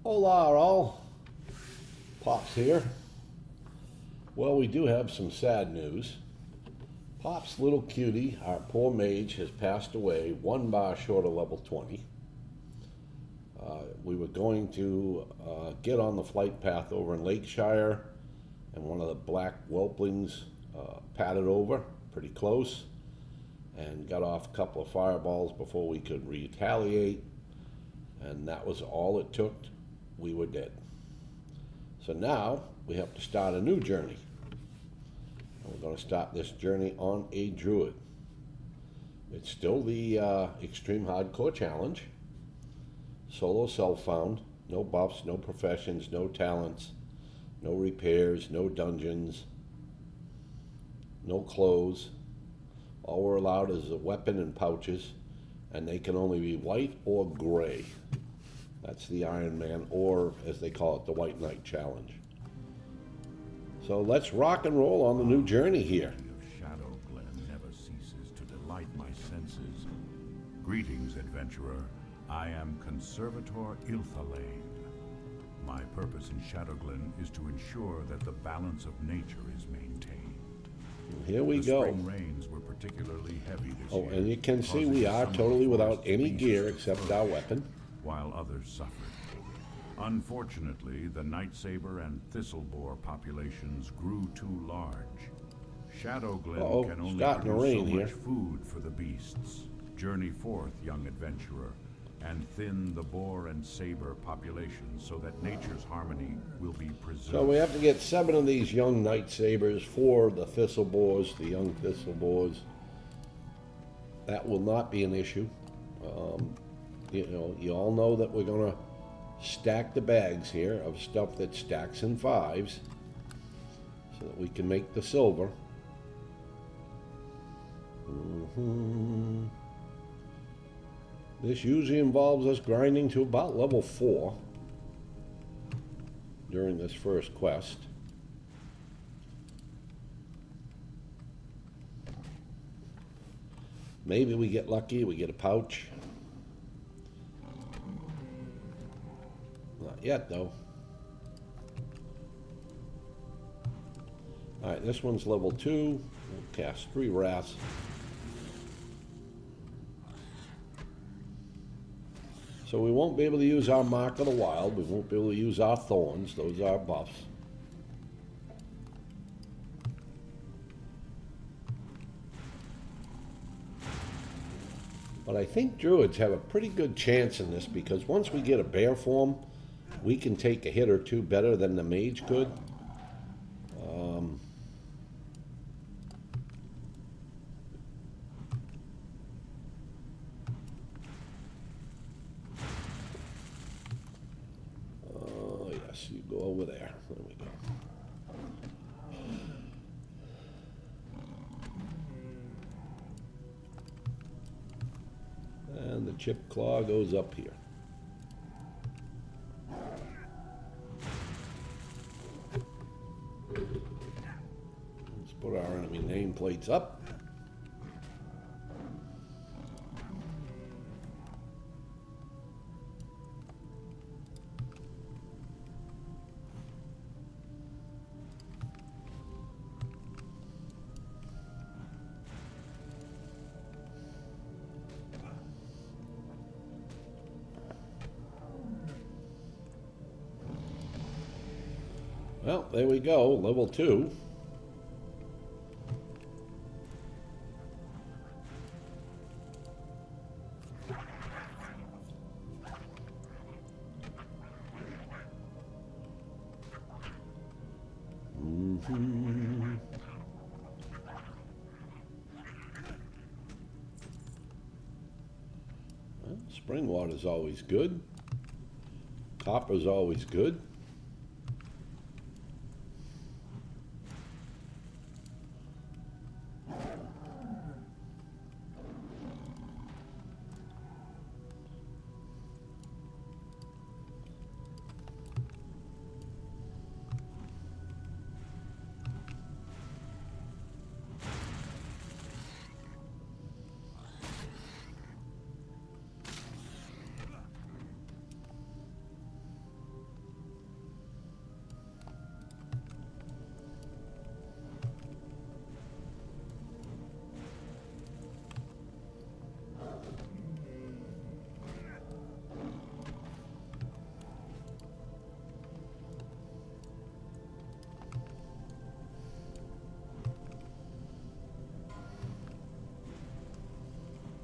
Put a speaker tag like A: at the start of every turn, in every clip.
A: Hola all, Pops here. Well, we do have some sad news. Pop's little cutie, our poor Mage, has passed away 1 bar short of level 20. We were going to get on the flight path over in Lakeshire, and one of the black whelplings patted over pretty close and got off a couple of fireballs before we could retaliate, and that was all it took. We were dead. So now we have to start a new journey. And we're going to start this journey on a Druid. It's still the extreme hardcore challenge. Solo self-found, no buffs, no professions, no talents, no repairs, no dungeons, no clothes. All we're allowed is a weapon and pouches, and they can only be white or gray. That's the Ironman, or as they call it, the White Knight Challenge. So let's rock and roll on the new journey here.
B: Shadowglen never ceases to delight my senses. Greetings, adventurer. I am Conservator Ilthalane. My purpose in Shadowglen is to ensure that the balance of nature is maintained.
A: Here we
B: the
A: go.
B: Spring rains were particularly heavy this year.
A: And you can see we are totally without any gear except our weapon.
B: While others suffered. Unfortunately, the Nightsaber and Thistleboar populations grew too large. Shadowglen can only produce so much food for the beasts. Journey forth, young adventurer, and thin the boar and saber populations so that nature's harmony will be preserved.
A: So we have to get 7 of these young Nightsabers for the Thistleboars, the young Thistleboars. That will not be an issue. You know, you all know that we're going to stack the bags here of stuff that stacks in 5s so that we can make the silver. This usually involves us grinding to about level 4 during this first quest. Maybe we get lucky, we get a pouch. Not yet, though. Alright, this one's level 2. We'll cast 3 wraths. So we won't be able to use our Mark of the Wild. We won't be able to use our Thorns. Those are buffs. But I think Druids have a pretty good chance in this, because once we get a bear form, we can take a hit or two better than the Mage could. Oh, yes, you go over there. There we go. And the chip claw goes up here. Let's put our enemy nameplates up. Well, there we go, level 2. Well, spring water's always good. Copper's always good.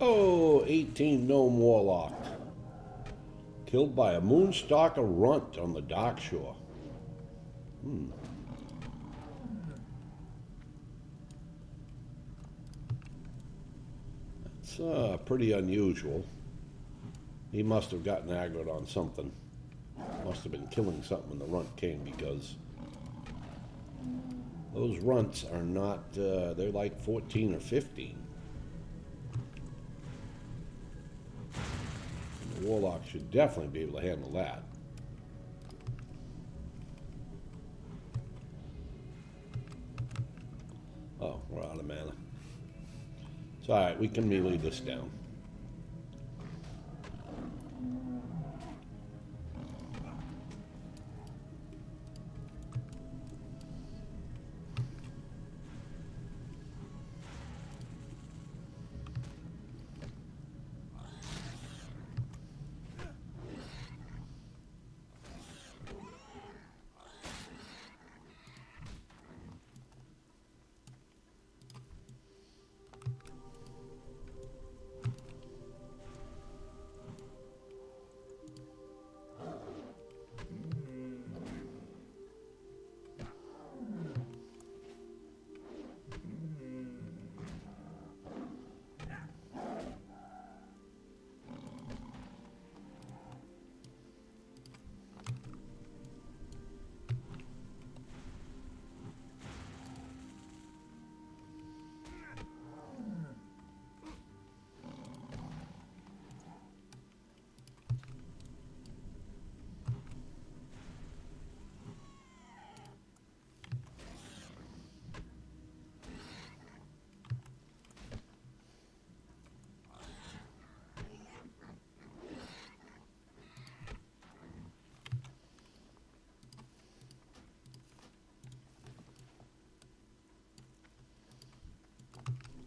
A: Oh, 18 gnome warlock. Killed by a moonstalker runt on the Dark Shore. That's pretty unusual. He must have gotten aggroed on something. Must have been killing something when the runt came, because those runts are not, they're like 14 or 15. The warlock should definitely be able to handle that. Oh, we're out of mana. It's alright, we can melee this down.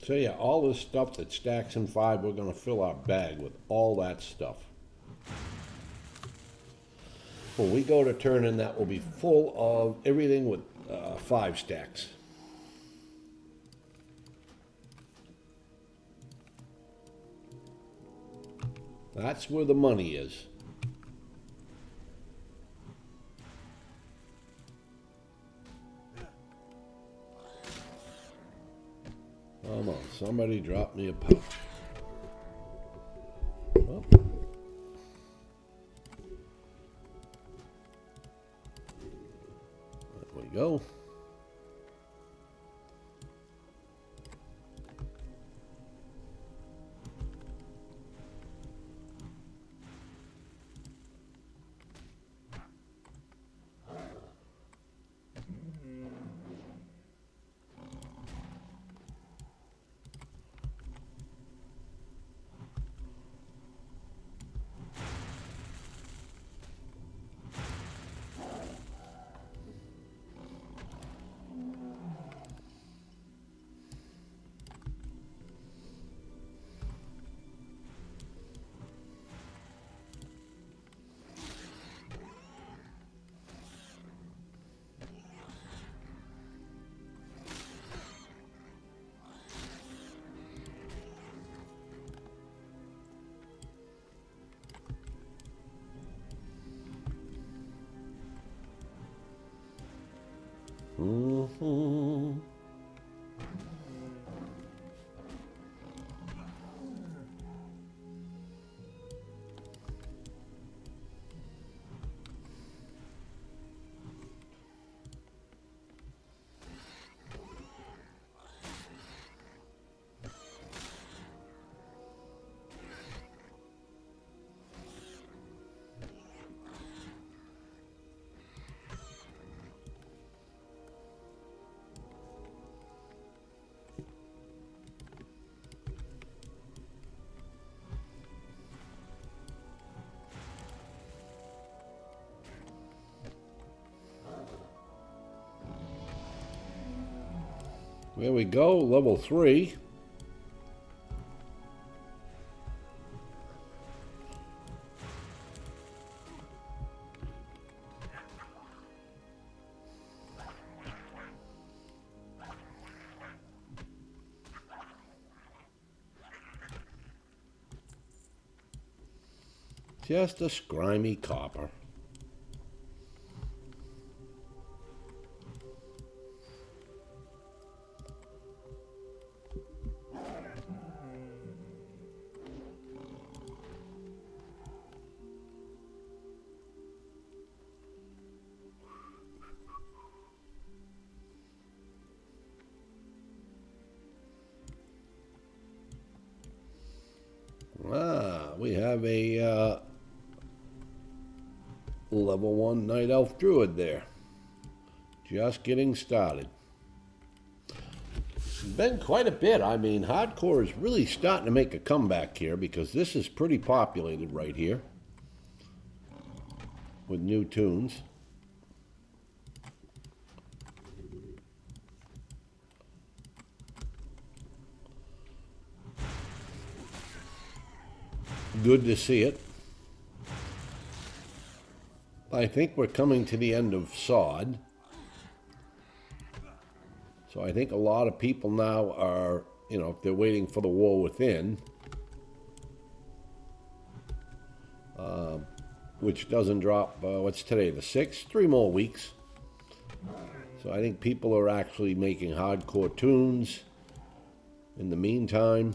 A: So yeah, all this stuff that stacks in 5, we're going to fill our bag with all that stuff. When we go to turn in, that will be full of everything with 5 stacks. That's where the money is. Come on, somebody drop me a pouch. Oh. There we go. Mm-hmm. There we go, level 3. Just a scrimey copper. We have a level 1 Night Elf Druid there. Just getting started. It's been quite a bit. I mean, hardcore is really starting to make a comeback here because this is pretty populated right here with new tunes. Good to see it. I think we're coming to the end of Sod. So I think a lot of people now are, you know, if they're waiting for the War Within, which doesn't drop, what's today, the 6th? 3 more weeks. So I think people are actually making hardcore tunes in the meantime.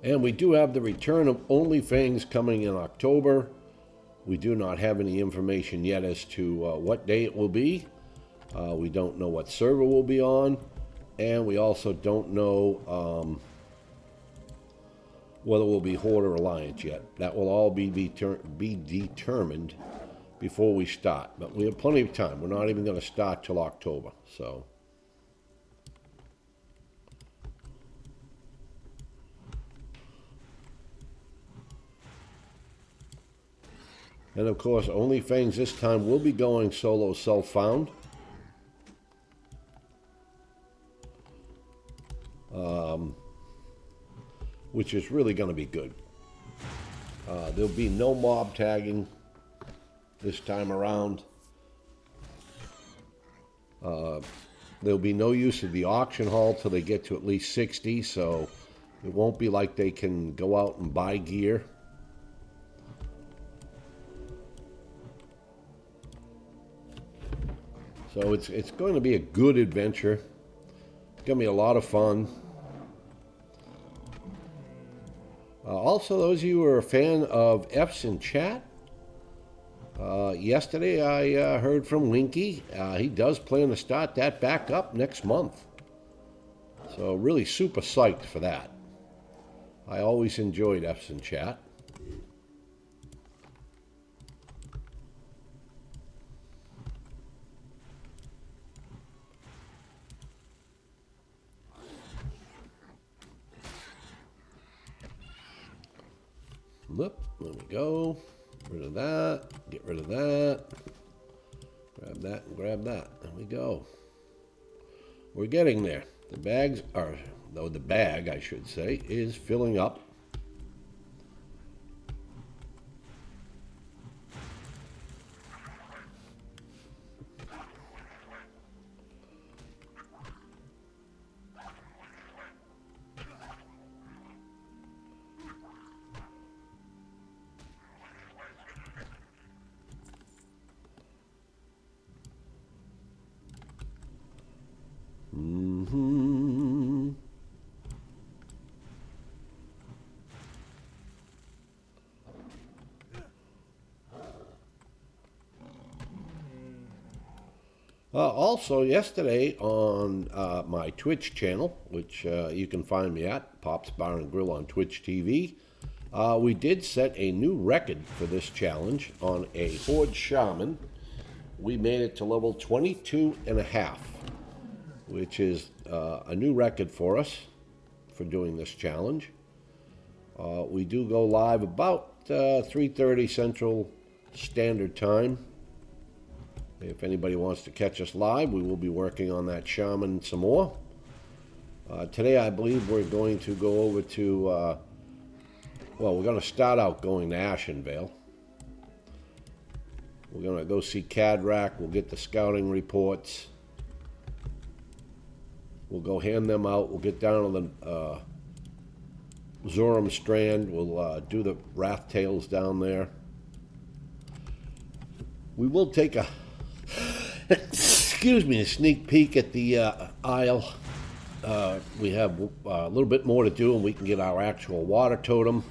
A: And we do have the return of OnlyFans coming in October. We do not have any information yet as to what day it will be. We don't know what server we'll be on. And we also don't know whether we'll be Horde or Alliance yet. That will all be determined before we start. But we have plenty of time. We're not even going to start till October. So. And of course, OnlyFans this time will be going solo self-found. Which is really going to be good. There'll be no mob tagging this time around. There'll be no use of the auction hall till they get to at least 60, so it won't be like they can go out and buy gear. So it's going to be a good adventure. It's going to be a lot of fun. Also, those of you who are a fan of F's in chat, yesterday I heard from Winky. He does plan to start that back up next month. So really super psyched for that. I always enjoyed F's in chat. Look, there we go. Rid of that. Get rid of that. Grab that and grab that. There we go. We're getting there. The bags are, though the bag, I should say, is filling up. Also, yesterday on my Twitch channel, which you can find me at, Popsbarngrill on Twitch TV, we did set a new record for this challenge on a Horde Shaman. We made it to level 22.5, which is a new record for us for doing this challenge. We do go live about 3:30 Central Standard Time. If anybody wants to catch us live, we will be working on that shaman some more. Today, I believe we're going to go over to, well, we're going to start out going to Ashenvale. We're going to go see Cadrak. We'll get the scouting reports. We'll go hand them out. We'll get down to the Zoram Strand. We'll do the Wrath Tails down there. We will take a, excuse me, a sneak peek at the Isle. We have a little bit more to do, and we can get our actual water totem.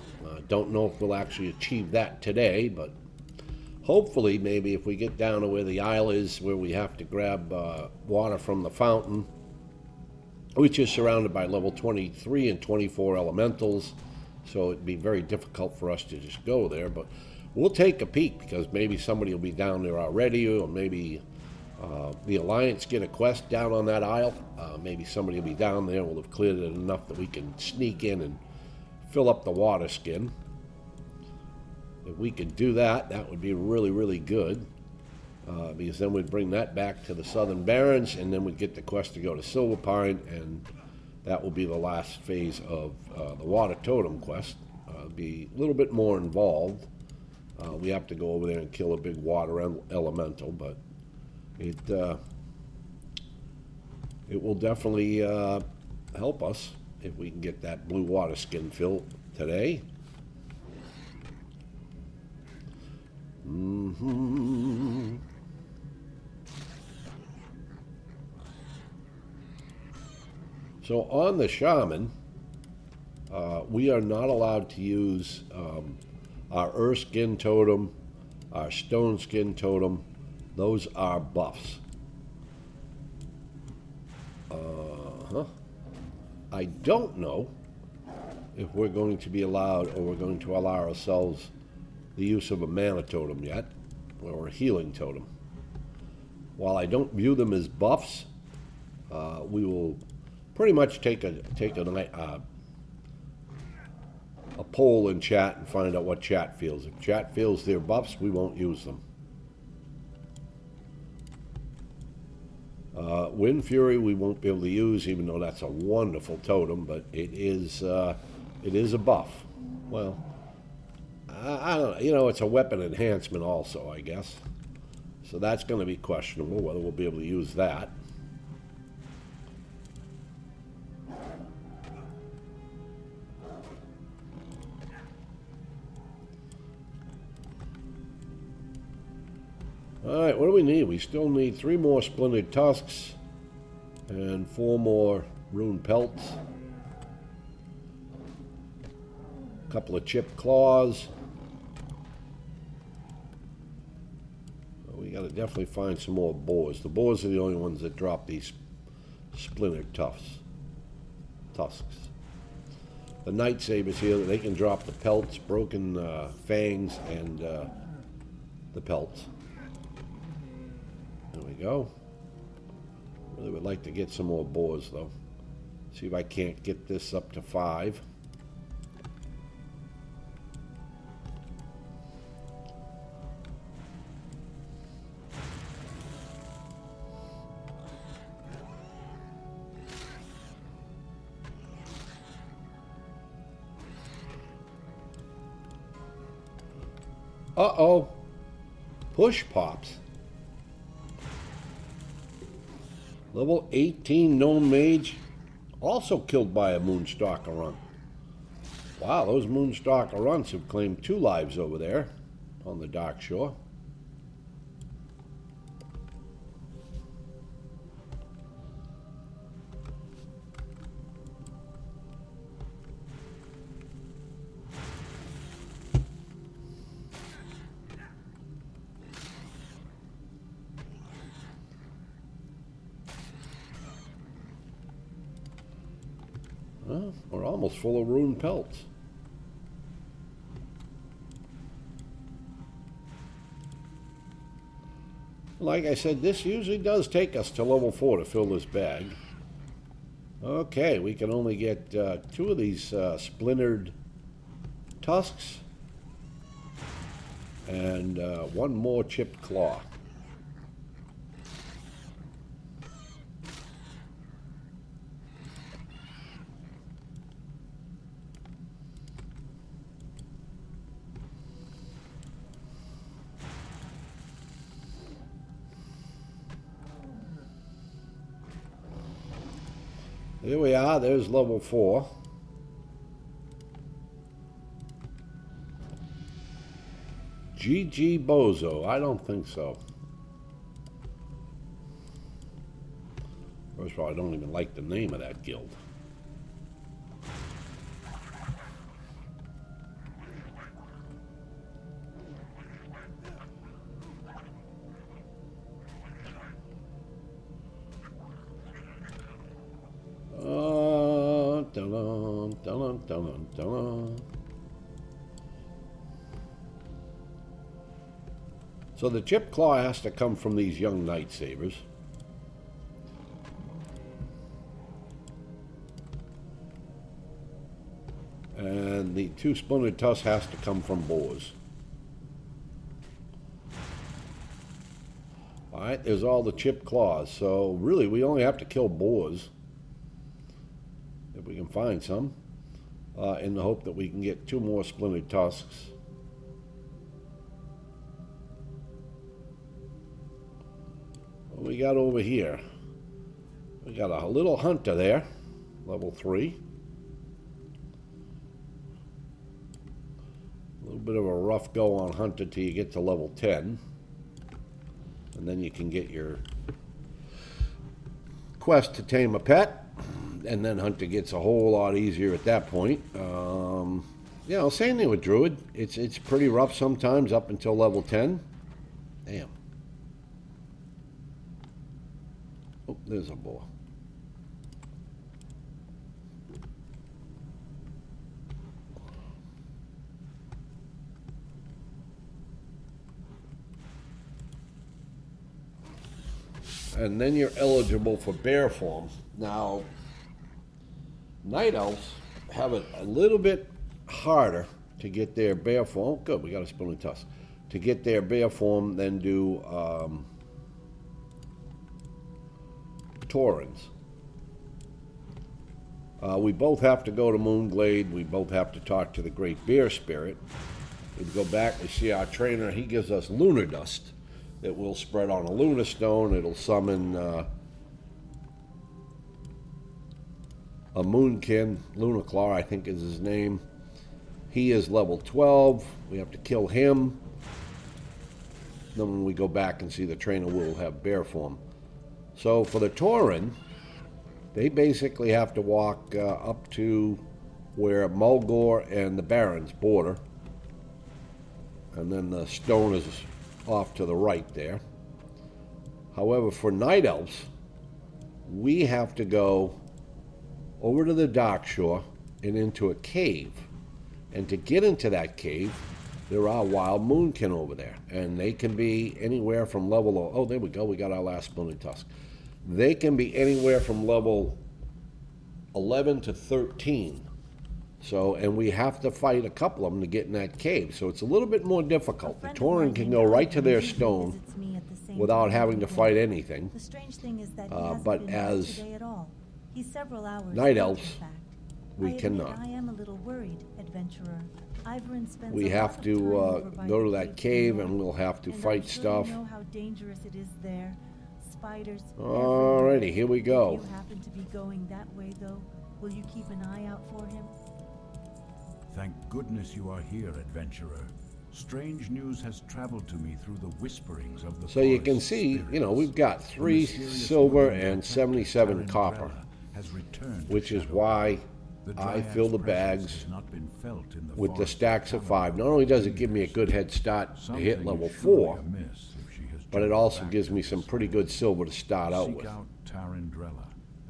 A: Don't know if we'll actually achieve that today, but hopefully, maybe if we get down to where the Isle is, where we have to grab water from the fountain, which is surrounded by level 23 and 24 elementals, so it'd be very difficult for us to just go there, but we'll take a peek, because maybe somebody will be down there already, or maybe the Alliance get a quest down on that Isle. Maybe somebody will be down there, will have cleared it enough that we can sneak in and fill up the water skin. If we could do that, that would be really, really good. Because then we'd bring that back to the Southern Barrens, and then we'd get the quest to go to Silverpine, and that will be the last phase of the Water Totem quest. It'll be a little bit more involved. We have to go over there and kill a big water elemental, but it will definitely help us if we can get that blue water skin filled today. So on the Shaman, we are not allowed to use our Earth Skin Totem, our Stone Skin Totem. Those are buffs. I don't know if we're going to be allowed, or we're going to allow ourselves the use of a Mana Totem yet, or a Healing Totem. While I don't view them as buffs, we will pretty much take a poll in chat and find out what chat feels. If chat feels they're buffs, we won't use them. Wind Fury we won't be able to use, even though that's a wonderful totem, but it is a buff. Well, I don't know, you know, it's a weapon enhancement also, I guess. So that's going to be questionable whether we'll be able to use that. Alright, what do we need? We still need 3 more Splintered Tusks and 4 more Rune Pelts. A couple of Chipped Claws. We gotta definitely find some more boars. The boars are the only ones that drop these Splintered Tusks. The Night Sabers here, they can drop the pelts, broken fangs, and the pelts. There we go. Really would like to get some more boars, though. See if I can't get this up to 5. Uh-oh. Push pops. Level 18 Gnome Mage, also killed by a Moonstalker Runt. Wow, those Moonstalker Runts have claimed 2 lives over there on the Dark Shore. We're almost full of Rune Pelts. Like I said, this usually does take us to level 4 to fill this bag. Okay, we can only get 2 of these Splintered Tusks and 1 more Chipped Claw. Here we are, there's level 4. GG Bozo, I don't think so. First of all, I don't even like the name of that guild. Dun, dun, dun, dun. So the chip claw has to come from these young Night Sabers. And the 2 splintered tusks has to come from boars. Alright, there's all the chip claws. So really we only have to kill boars. If we can find some. In the hope that we can get 2 more splintered tusks. What we got over here? We got a little hunter there. Level 3. A little bit of a rough go on hunter till you get to level 10. And then you can get your quest to tame a pet. And then hunter gets a whole lot easier at that point. You know, same thing with Druid. It's pretty rough sometimes up until level 10. Damn. Oh, there's a boar. And then you're eligible for bear form. Now, Night Elves have it a little bit harder to get their bear form. Oh, good, we got a splintered tusk. To get their bear form than do Taurens. We both have to go to Moonglade. We both have to talk to the Great Bear Spirit. We go back, we see our trainer. He gives us lunar dust that will spread on a lunar stone. It'll summon a Moonkin, Lunar Claw, I think is his name. He is level 12. We have to kill him. Then when we go back and see the trainer, we'll have bear form. So for the Tauren, they basically have to walk up to where Mulgore and the Barrens border. And then the stone is off to the right there. However, for Night Elves, we have to go over to the Dark Shore and into a cave. And to get into that cave, there are wild moonkin over there. And they can be anywhere from level... Oh, there we go. We got our last splintered tusk. They can be anywhere from level 11 to 13. So, and we have to fight a couple of them to get in that cave. So it's a little bit more difficult. The Tauren can go right to their stone without having to fight anything. But as Night Elves, we cannot.
C: I am a little worried, adventurer.
A: We have to go to that cave and we'll have to fight stuff.
C: You know how dangerous it is there. Spiders.
A: Alrighty, here we go.
C: If you happen to be going that way, though, will you keep an eye out for him?
B: Thank goodness you are here, adventurer. Strange news has traveled to me through the whisperings of the
A: So you can see, you know, we've got 3 silver and 77 copper, which is why I fill the bags with the stacks of 5. Not only does it give me a good head start to hit level 4, but it also gives me some pretty good silver to start out with.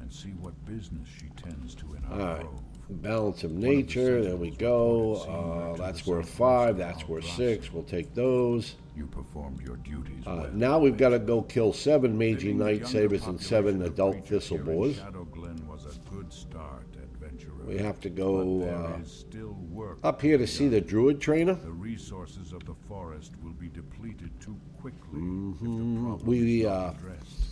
B: And see what business she tends to in
A: All
B: our
A: right.
B: grove.
A: Balance of nature, there we go. That's worth 5, that's worth 6. We'll take those.
B: You performed your duties well.
A: Now we've got to go kill 7 Mage Night Sabers and 7 adult Thistle Boars.
B: Shadowglen was a good start, adventurer.
A: We have to go
B: There is still work
A: up here to see the Druid trainer.
B: The resources of the forest will be depleted too quickly if the problem
A: We,
B: is not addressed.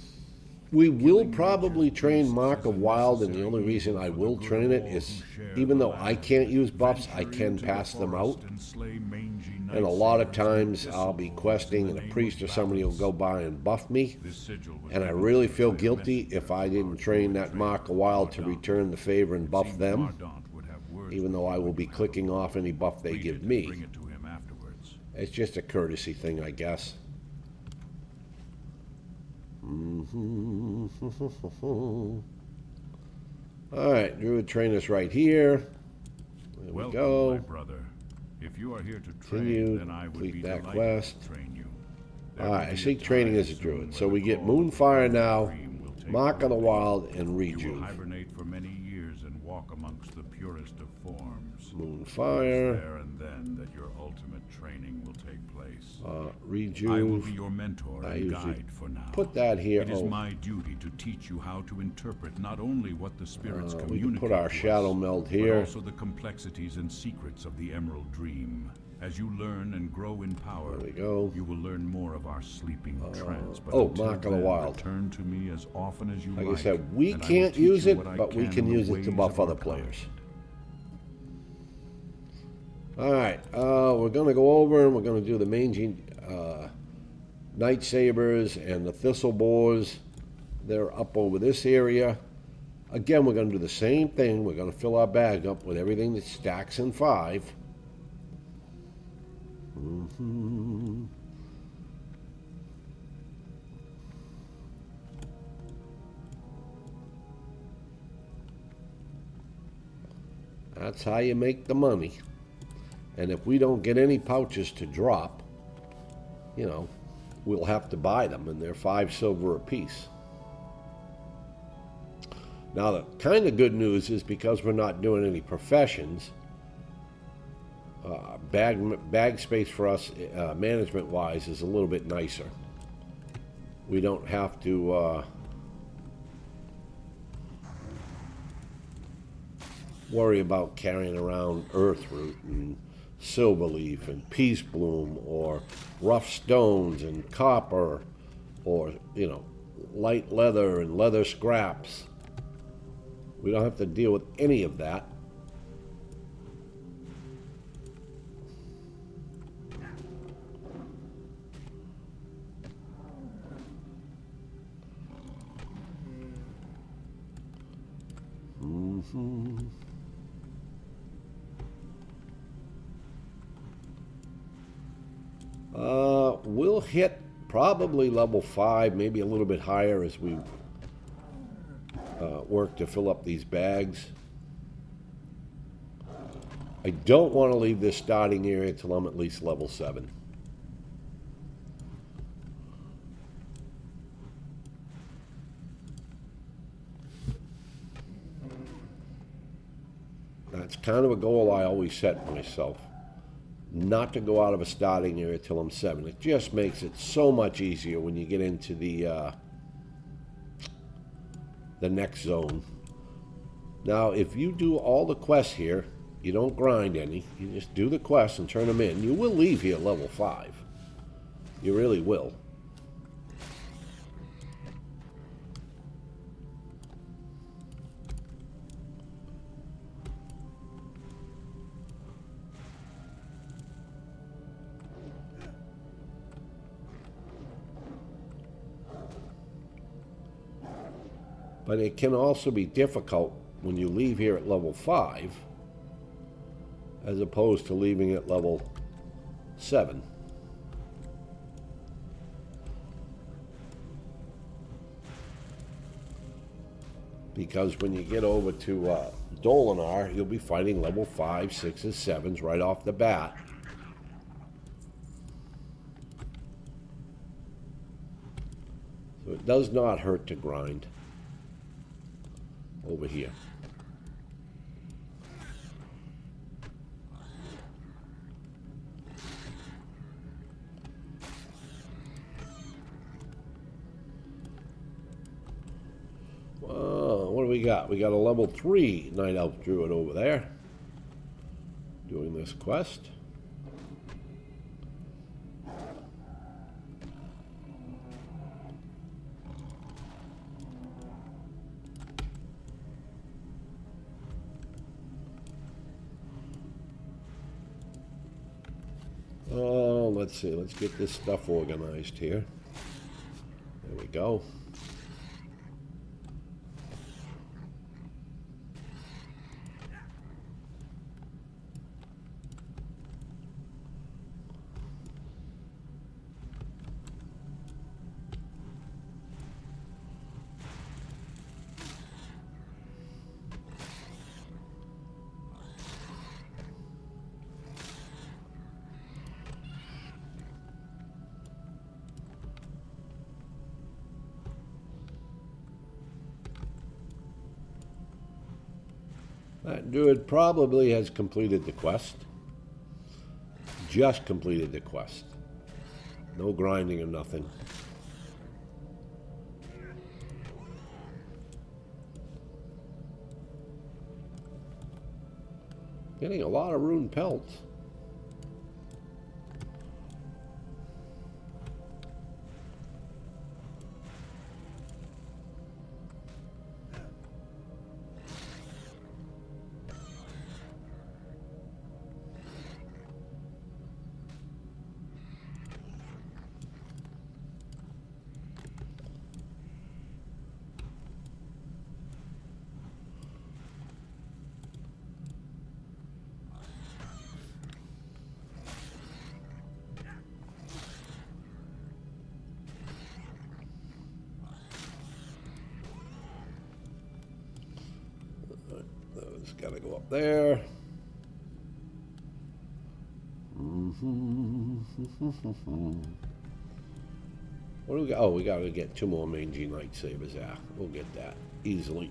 A: We will probably train Mark of Wild, and the only reason I will train it is, even though I can't use buffs, I can pass them out. And a lot of times I'll be questing and a priest or somebody will go by and buff me. And I really feel guilty if I didn't train that Mark a while to return the favor and buff them, even though I will be clicking off any buff they give me. It's just a courtesy thing, I guess. Alright, Druid trainer's right here. There we go.
B: My brother. If you are here to
A: Continue,
B: train, then I would be
A: that
B: delighted
A: quest.
B: to train you.
A: Alright, I seek training as a Druid. So we get Moonfire now, Mark of the Wild, and
B: You will
A: Rejuve.
B: hibernate for many years and walk amongst the purest of forms.
A: Moonfire.
B: There and then that your ultimate training will take place.
A: Rejuve.
B: I will be your mentor
A: I
B: and
A: usually
B: guide for now.
A: put that here.
B: It is my duty to teach you how to interpret not only what the spirits
A: we
B: communicate
A: can put our
B: to
A: shadow
B: us,
A: meld
B: but
A: here.
B: also the complexities and secrets of the Emerald Dream. As you learn and grow in power,
A: There we go.
B: you will learn more of our sleeping trance. But
A: oh,
B: until
A: Mark of the
B: then,
A: Wild.
B: Return to me as often as you
A: Like
B: like.
A: I said, we
B: and I will
A: can't
B: teach
A: use
B: you
A: it,
B: what I
A: but we can
B: in the
A: use it to
B: ways
A: buff
B: of our
A: other
B: kind.
A: players. Alright, we're going to go over and we're going to do the Mage Night Sabers and the Thistle Boars. They're up over this area. Again, we're going to do the same thing. We're going to fill our bag up with everything that stacks in 5. That's how you make the money. And if we don't get any pouches to drop, you know, we'll have to buy them, and they're 5 silver apiece. Now, the kind of good news is because we're not doing any professions, bag space for us, management-wise, is a little bit nicer. We don't have to worry about carrying around Earthroot and Silverleaf and Peace Bloom or rough stones and copper or, you know, light leather and leather scraps. We don't have to deal with any of that. We'll hit probably level 5, maybe a little bit higher as we work to fill up these bags. I don't want to leave this starting area until I'm at least level 7. That's kind of a goal I always set for myself. Not to go out of a starting area till I'm 7. It just makes it so much easier when you get into the next zone. Now, if you do all the quests here, you don't grind any, you just do the quests and turn them in, you will leave here level 5. You really will. But it can also be difficult when you leave here at level 5 as opposed to leaving at level 7. Because when you get over to Dolanaar, you'll be fighting level 5, 6s, 7s right off the bat. So it does not hurt to grind over here. What do we got? We got a level 3 Night Elf Druid over there doing this quest. let's see. Let's get this stuff organized here. There we go. That Druid probably has completed the quest. Just completed the quest. No grinding or nothing. Getting a lot of rune pelts. Those gotta go up there. What do we got? Oh, we gotta get 2 more mangy lightsabers. Yeah, we'll get that easily.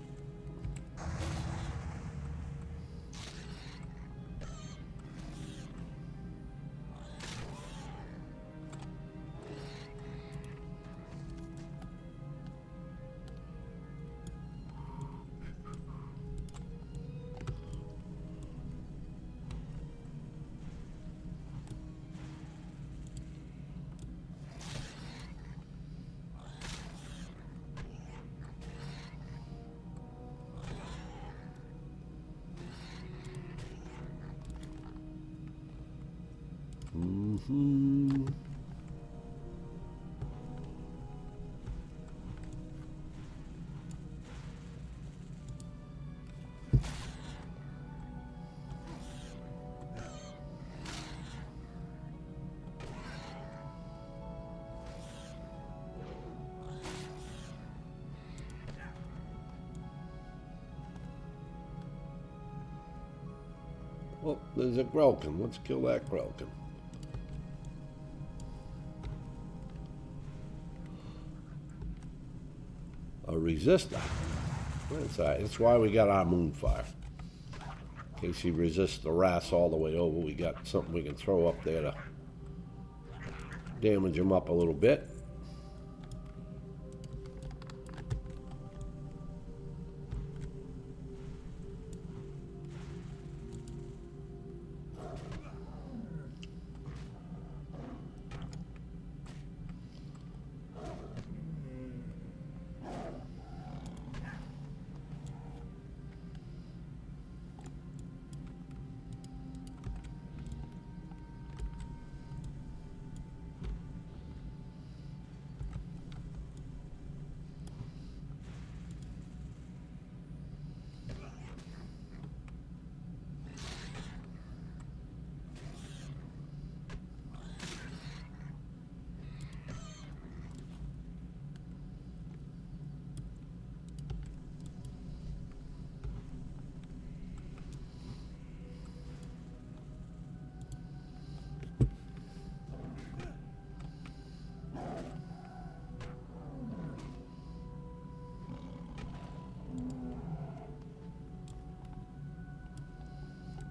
A: Well, there's a Grelkin. Let's kill that Grelkin. A resistor. That's why we got our Moonfire. In case he resists the wraths all the way over, we got something we can throw up there to damage him up a little bit.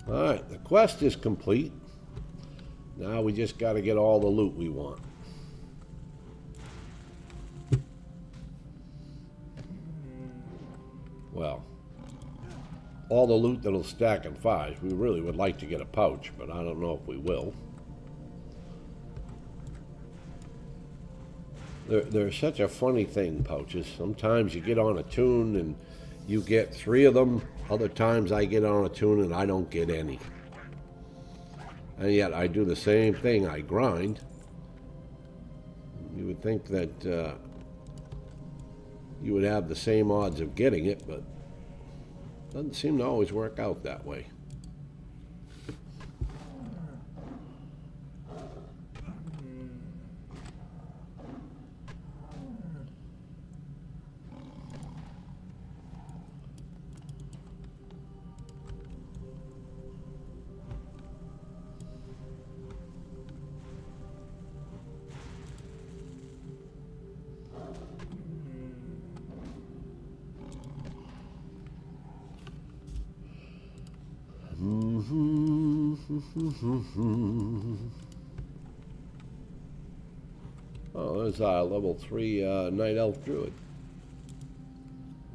A: Alright, the quest is complete. Now we just got to get all the loot we want. Well, all the loot that'll stack in 5. We really would like to get a pouch, but I don't know if we will. They're such a funny thing, pouches. Sometimes you get on a tune and you get 3 of them. Other times I get on a tune and I don't get any. And yet I do the same thing. I grind You would think that you would have the same odds of getting it, but doesn't seem to always work out that way. Oh, there's our level 3 Night Elf Druid.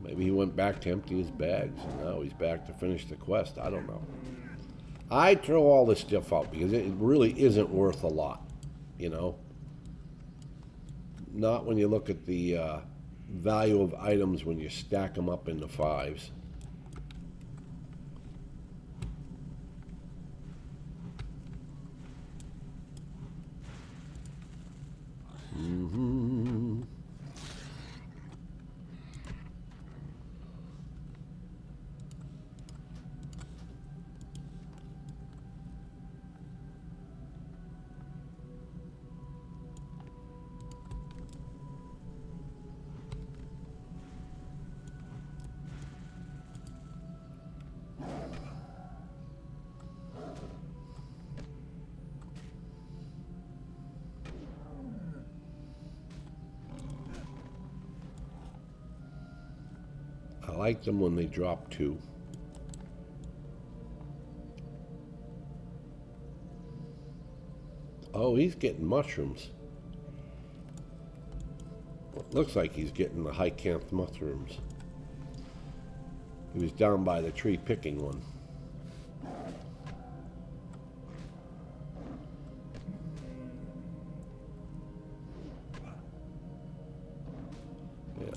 A: Maybe he went back to empty his bags, and now he's back to finish the quest. I don't know. I throw all this stuff out because it really isn't worth a lot, you know? Not when you look at the value of items when you stack them up into 5s. I like them when they drop 2. Oh, he's getting mushrooms. Well, it looks like he's getting the high-camp mushrooms. He was down by the tree picking one. Yeah.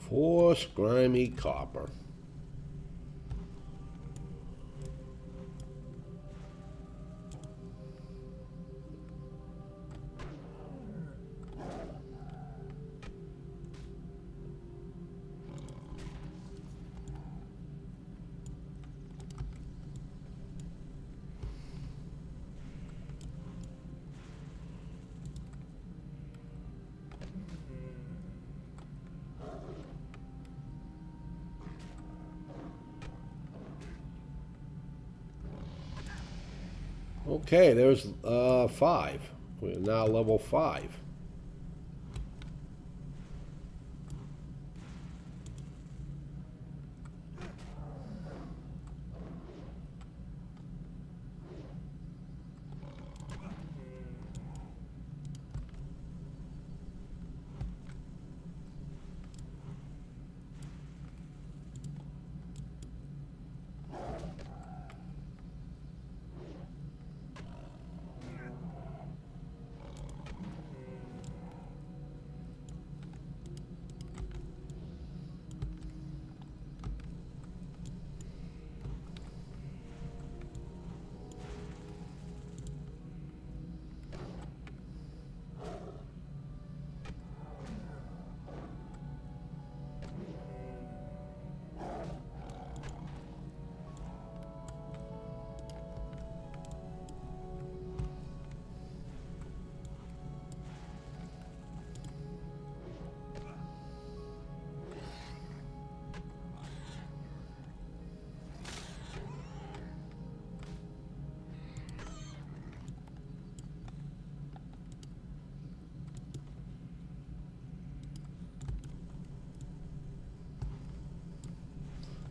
A: Four grimy copper. Okay, there's 5. We're now level 5.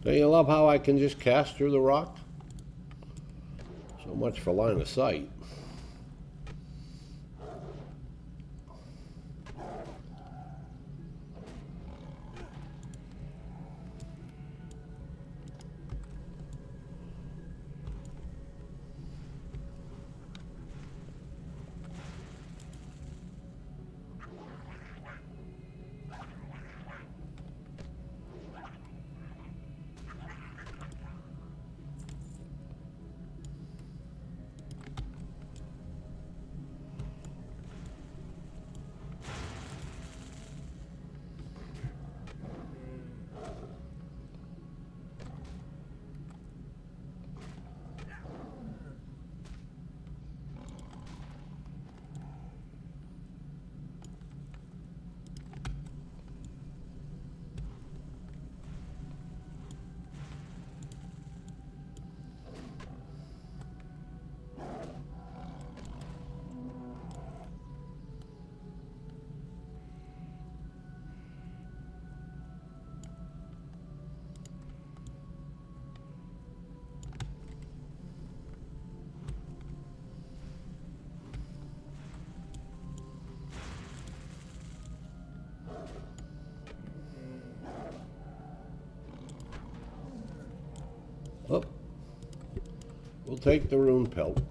A: Don't you love how I can just cast through the rock? So much for line of sight. Oh, we'll take the rune pelt.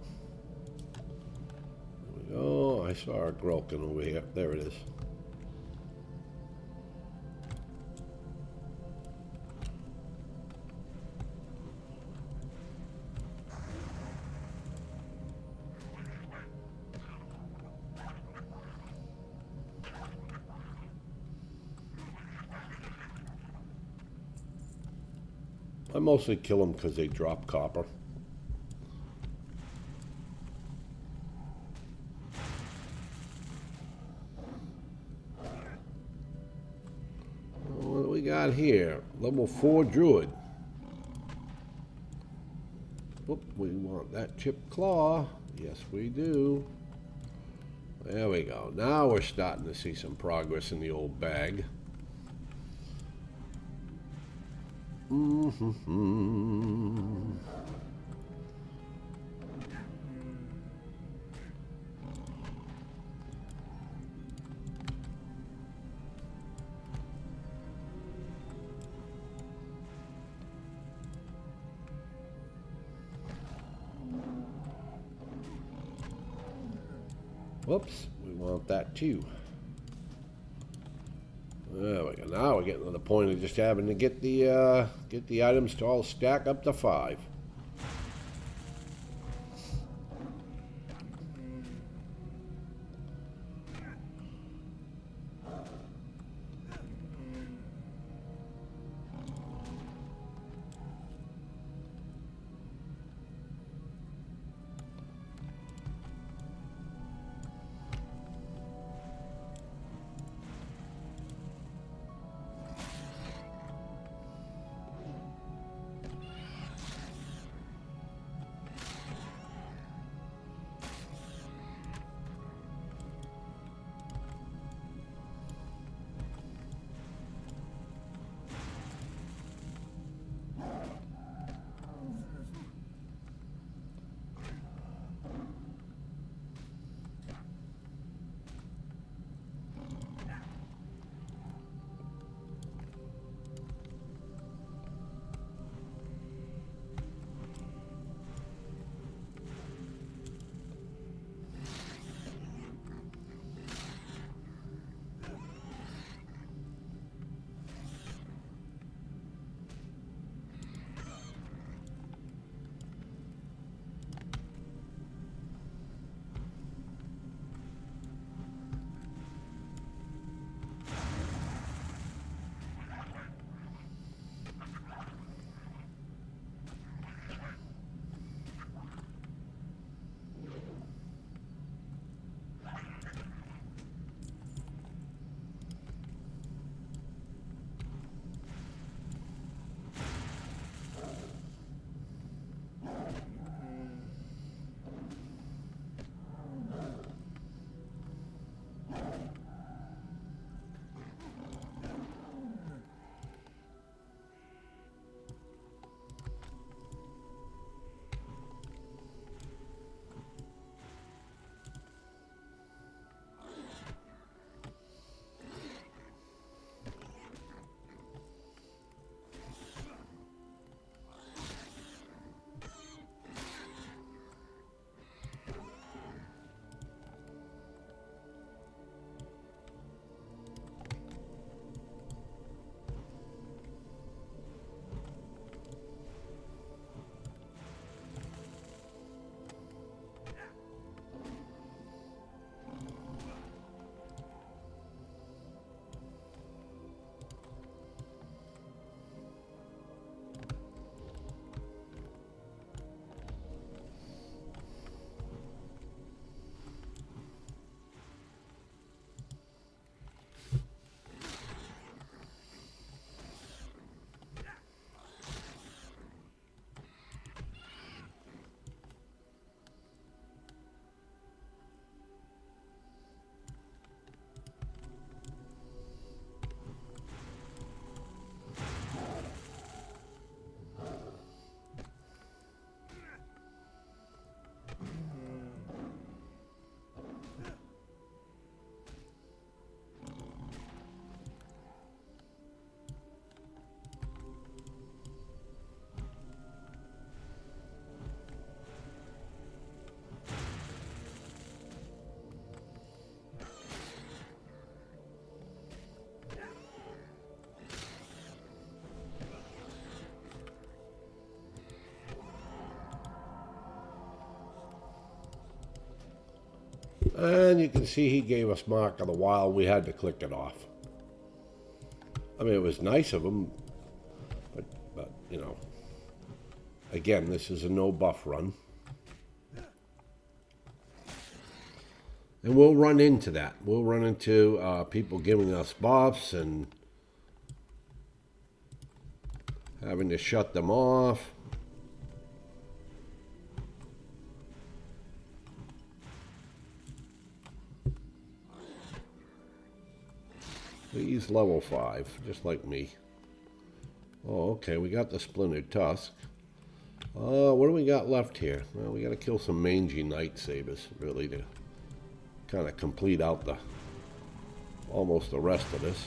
A: Oh, I saw a Grolkin over here. There it is. I mostly kill them because they drop copper. What do we got here? Level 4 Druid. Oop, we want that chipped claw. Yes, we do. There we go. Now we're starting to see some progress in the old bag. Whoops, we want that too. There we go. Now we're getting to the point of just having to get the items to all stack up to 5. And you can see he gave us Mark of the Wild. We had to click it off. I mean, it was nice of him, but you know, again, this is a no buff run. And we'll run into that. We'll run into people giving us buffs and having to shut them off. He's level 5, just like me. Oh, okay, we got the Splintered Tusk. What do we got left here? Well, we got to kill some mangy Night Sabers, really, to kind of complete out the almost the rest of this.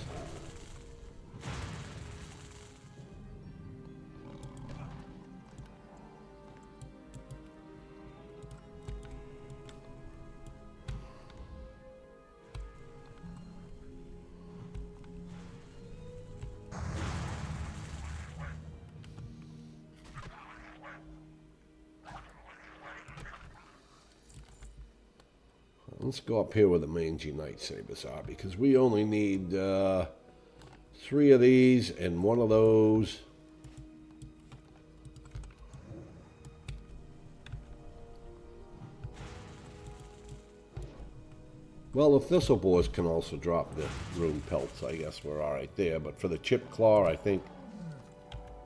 A: Let's go up here where the mangy Night Sabers are, because we only need 3 of these and 1 of those. Well, the Thistleboars can also drop the rune pelts. I guess we're all right there. But for the Chip Claw, I think...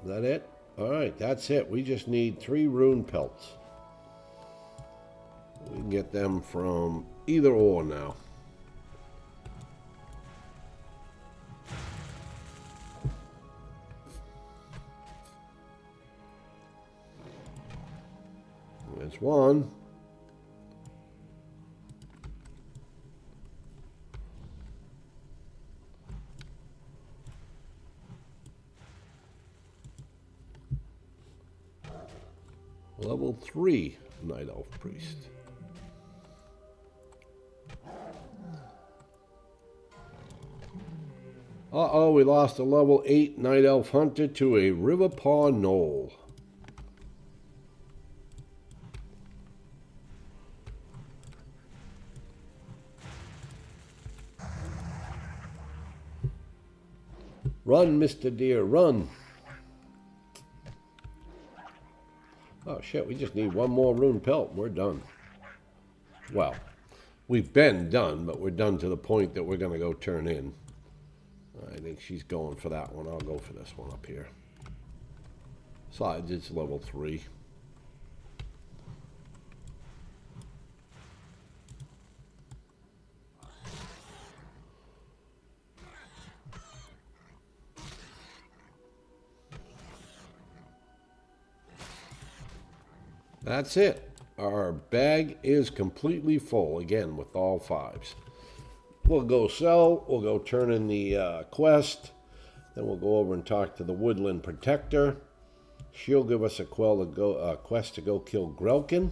A: Is that it? All right, that's it. We just need 3 rune pelts. We can get them from either or now. There's one. Level 3 Night Elf Priest. Uh-oh, we lost a level 8 Night Elf Hunter to a Riverpaw Knoll. Run, Mr. Deer, run. Oh shit, we just need 1 more rune pelt. We're done. Well, we've been done, but we're done to the point that we're going to go turn in. I think she's going for that one. I'll go for this one up here. Besides, it's level 3. That's it. Our bag is completely full, again, with all 5s. We'll go sell, we'll go turn in the quest, then we'll go over and talk to the Woodland Protector. She'll give us a quest to go kill Grelkin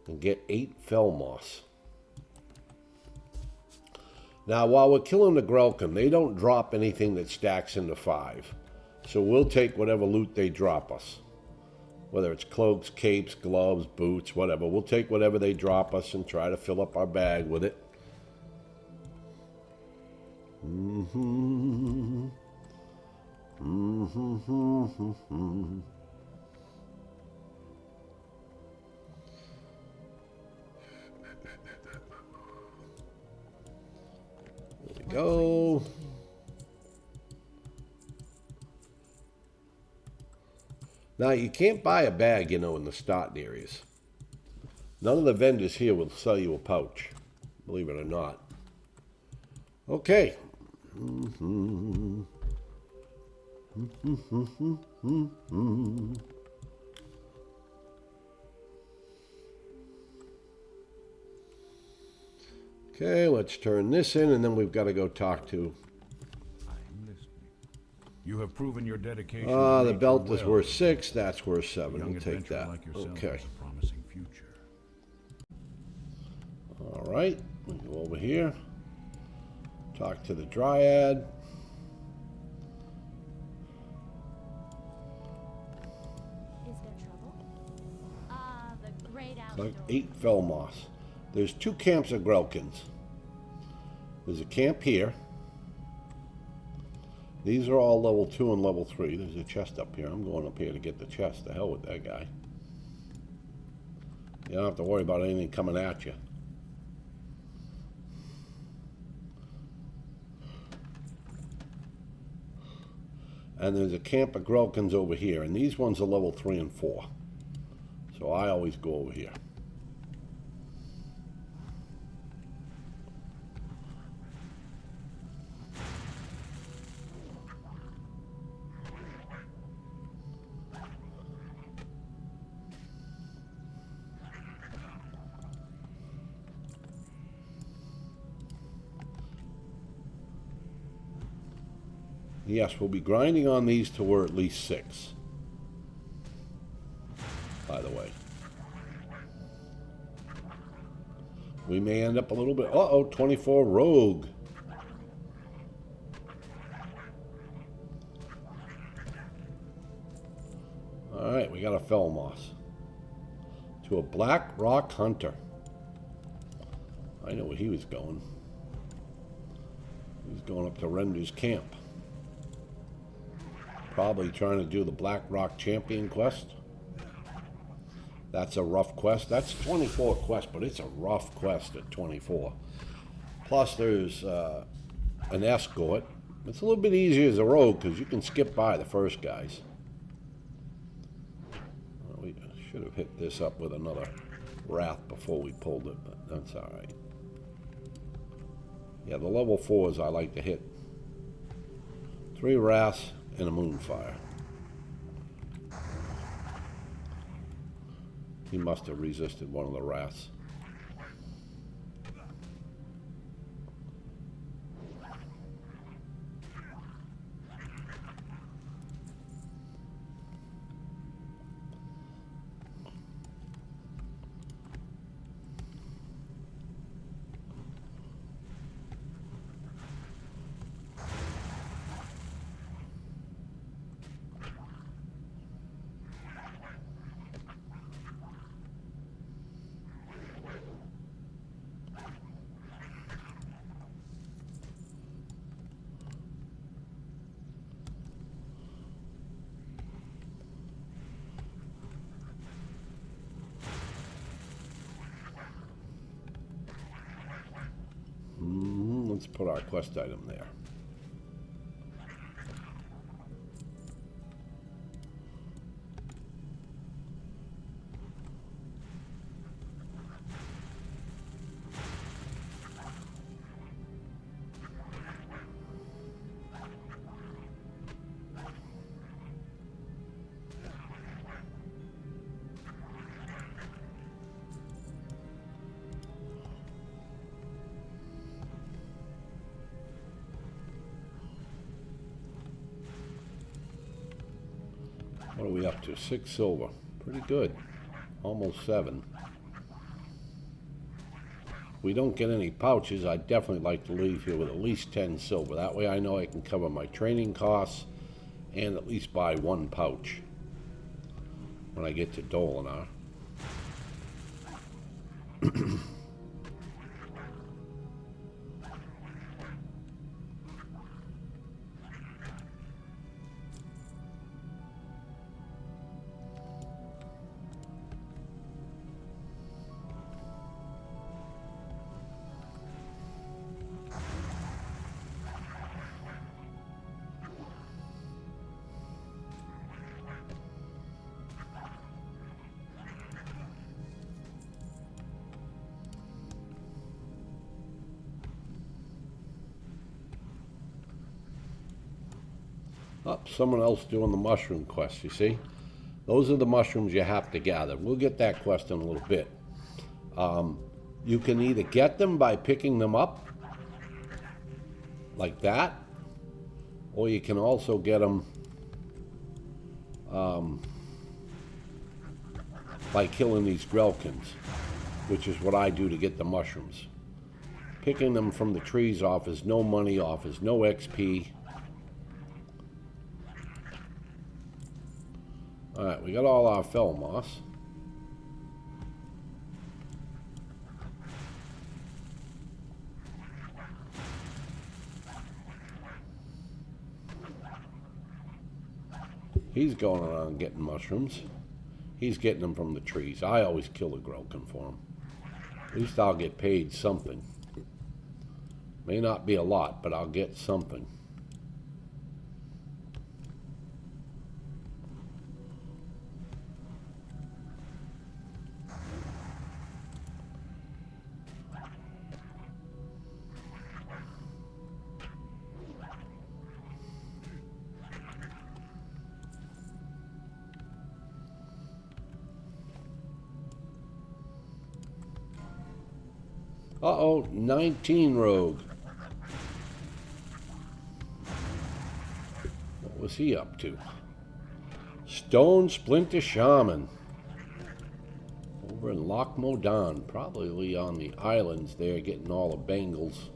A: and get 8 fell moss. Now, while we're killing the Grelkin, they don't drop anything that stacks into 5. So we'll take whatever loot they drop us. Whether it's cloaks, capes, gloves, boots, whatever. We'll take whatever they drop us and try to fill up our bag with it. Mm-hmm. Mm-hmm. There we go. Now, you can't buy a bag, you know, in the starting areas. None of the vendors here will sell you a pouch, believe it or not. Okay. Mm-hmm. Mm-hmm. Okay, let's turn this in, and then we've got to go talk to...
B: You have proven your dedication.
A: The belt is worth 6. That's worth 7. We'll take that.
B: Like
A: okay.
B: A promising future.
A: All right. We'll go over here. Talk to the Dryad.
D: Is there trouble? The great outdoors.
A: Collect 8 fell moss. There's 2 camps of Grelkins. There's a camp here. These are all level 2 and level 3. There's a chest up here. I'm going up here to get the chest. The hell with that guy. You don't have to worry about anything coming at you. And there's a camp of Grelkins over here. And these ones are level 3 and 4. So I always go over here. Yes, we'll be grinding on these till we're at least 6. By the way. We may end up a little bit... Uh-oh, 24 rogue. Alright, we got a fell moss. To a black rock hunter. I know where he was going. He was going up to Render's camp. Probably trying to do the Black Rock Champion quest. That's a rough quest. That's 24 quest, but it's a rough quest at 24. Plus there's an escort. It's a little bit easier as a rogue because you can skip by the first guys. Well, we should have hit this up with another wrath before we pulled it, but that's alright. Yeah, the level 4s I like to hit. 3 wraths and a moonfire. He must have resisted one of the wraths. Let's put our quest item there. What are we up to? 6 silver. Pretty good. Almost 7. If we don't get any pouches, I'd definitely like to leave here with at least 10 silver. That way I know I can cover my training costs and at least buy 1 pouch when I get to Dolanaar. Oh, someone else doing the mushroom quest, you see? Those are the mushrooms you have to gather. We'll get that quest in a little bit. You can either get them by picking them up, like that, or you can also get them by killing these Grelkins, which is what I do to get the mushrooms. Picking them from the trees offers no money, offers no XP. Alright, we got all our fell moss. He's going around getting mushrooms. He's getting them from the trees. I always kill a Grelkin for him. At least I'll get paid something. May not be a lot, but I'll get something. Uh-oh, 19 rogue. What was he up to? Stone Splinter Shaman. Over in Loch Modan, probably on the islands there, getting all the bangles.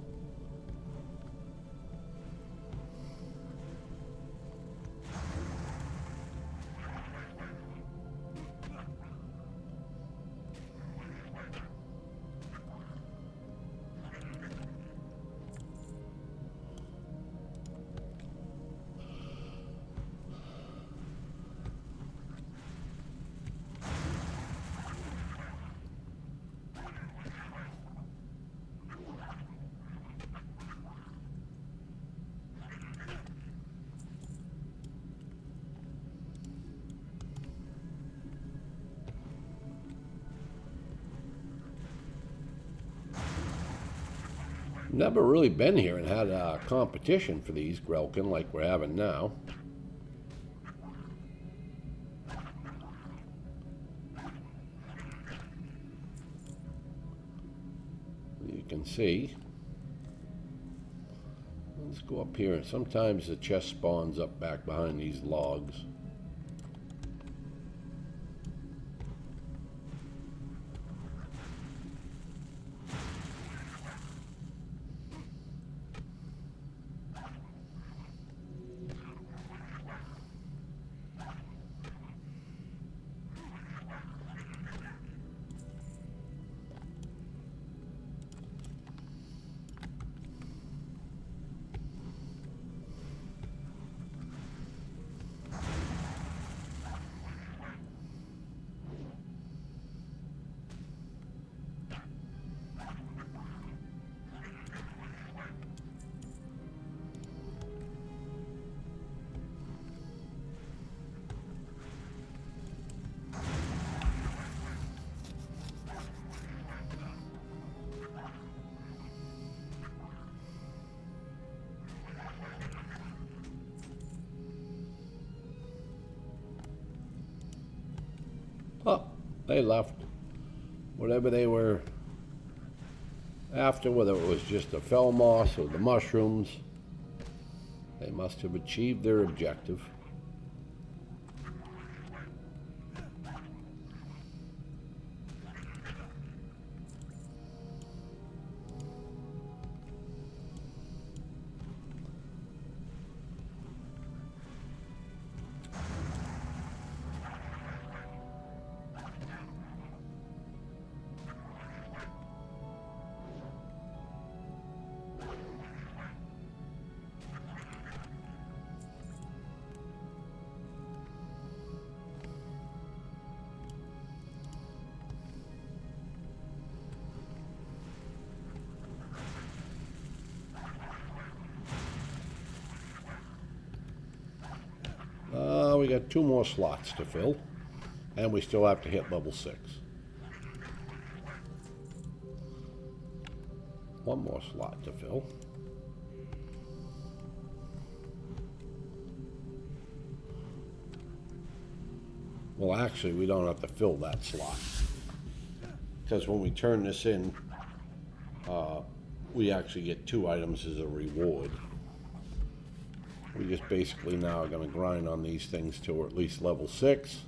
A: Never really been here and had a competition for these Grelkin like we're having now. You can see. Let's go up here. Sometimes the chest spawns up back behind these logs. Oh, they left. Whatever they were after, whether it was just the fell moss or the mushrooms, they must have achieved their objective. We got 2 more slots to fill, and we still have to hit level 6. 1 more slot to fill. Well, actually, we don't have to fill that slot, because when we turn this in, we actually get 2 items as a reward. We just basically now are going to grind on these things till we're at least level 6.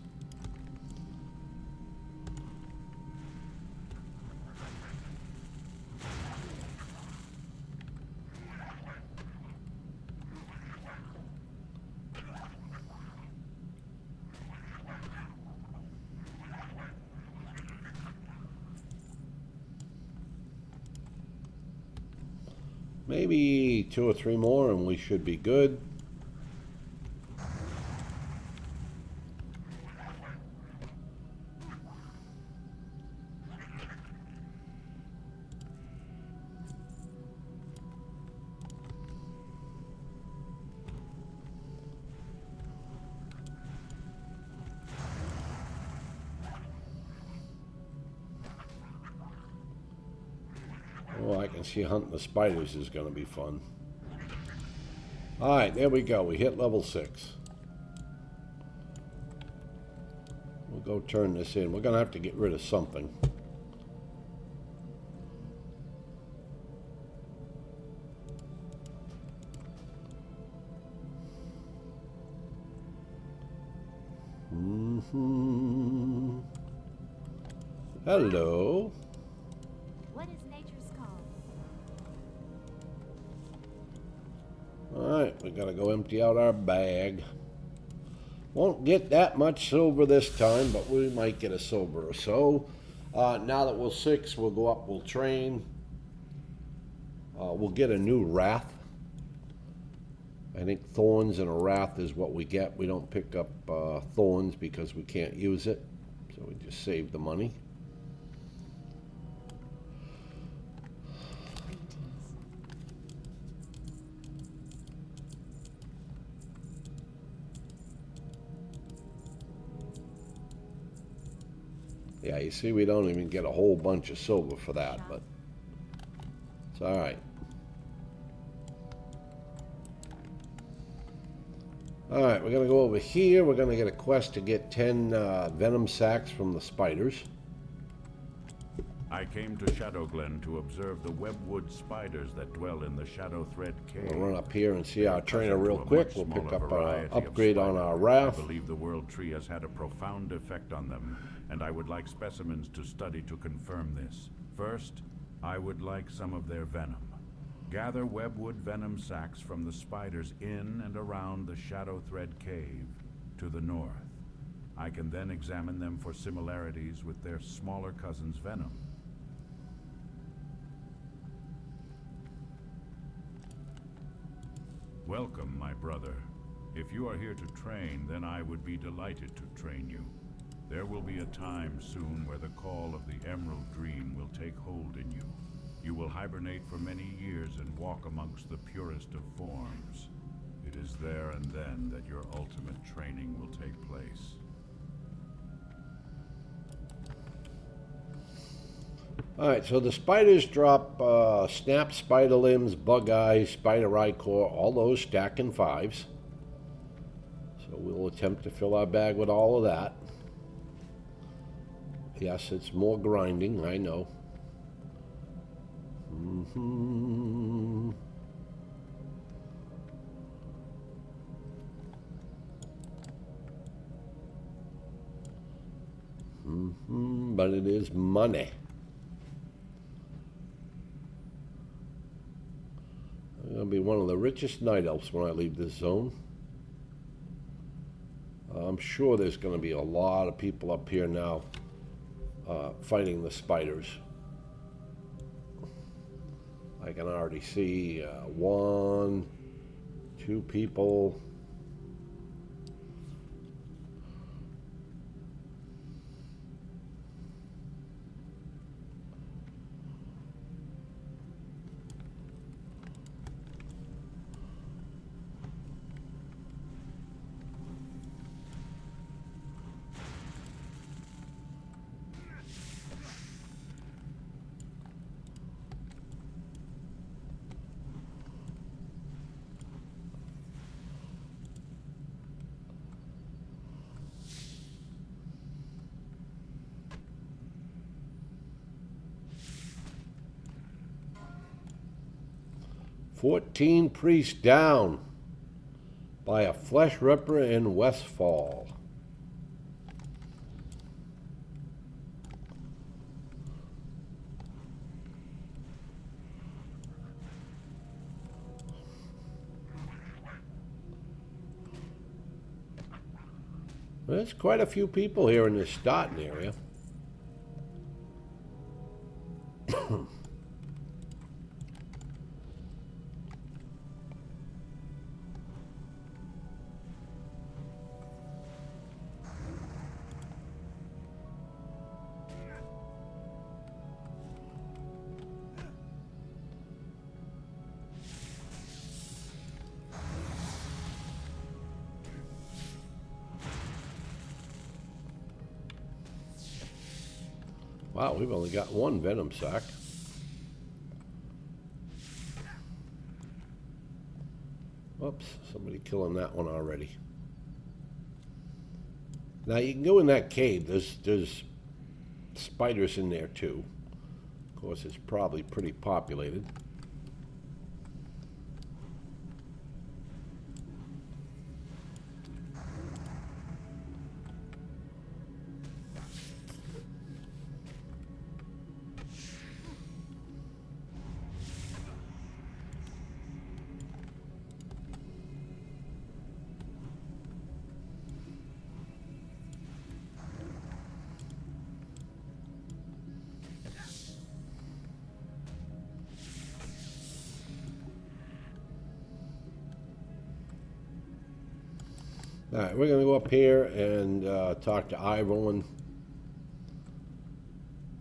A: Maybe 2 or 3 more and we should be good. Oh, I can see hunting the spiders is going to be fun. Alright, there we go. We hit level 6. We'll go turn this in. We're going to have to get rid of something. Hello.
D: What is nature's call?
A: Alright, we gotta go empty out our bag. Won't get that much silver this time, but we might get a silver or so. Now that we're 6, we'll go up, we'll train. We'll get a new wrath. I think thorns and a wrath is what we get. We don't pick up thorns because we can't use it. So we just save the money. Yeah, you see, we don't even get a whole bunch of silver for that, but it's all right. All right, we're going to go over here. We're going to get a quest to get 10 venom sacs from the spiders.
B: I came to Shadowglen to observe the webwood spiders that dwell in the Shadow Thread Cave.
A: We'll run up here and see our trainer real quick. We'll pick up an upgrade on our wrath.
B: I believe the world tree has had a profound effect on them, and I would like specimens to study to confirm this. First, I would like some of their venom. Gather webwood venom sacs from the spiders in and around the Shadow Thread Cave to the north. I can then examine them for similarities with their smaller cousin's venom. Welcome, my brother. If you are here to train, then I would be delighted to train you. There will be a time soon where the call of the Emerald Dream will take hold in you. You will hibernate for many years and walk amongst the purest of forms. It is there and then that your ultimate training will take place.
A: Alright, so the spiders drop snap spider limbs, bug eyes, spider eye core, all those stack in 5s. So we'll attempt to fill our bag with all of that. Yes, it's more grinding, I know. But it is money. I'm going to be one of the richest night elves when I leave this zone. I'm sure there's going to be a lot of people up here now fighting the spiders. I can already see 1, 2 people. "14 priests down by a flesh ripper in Westfall." There's quite a few people here in this starting area. Wow, we've only got 1 venom sac. Oops, somebody killing that one already. Now you can go in that cave. There's spiders in there too. Of course, it's probably pretty populated. All right, we're going to go up here and talk to Ironman.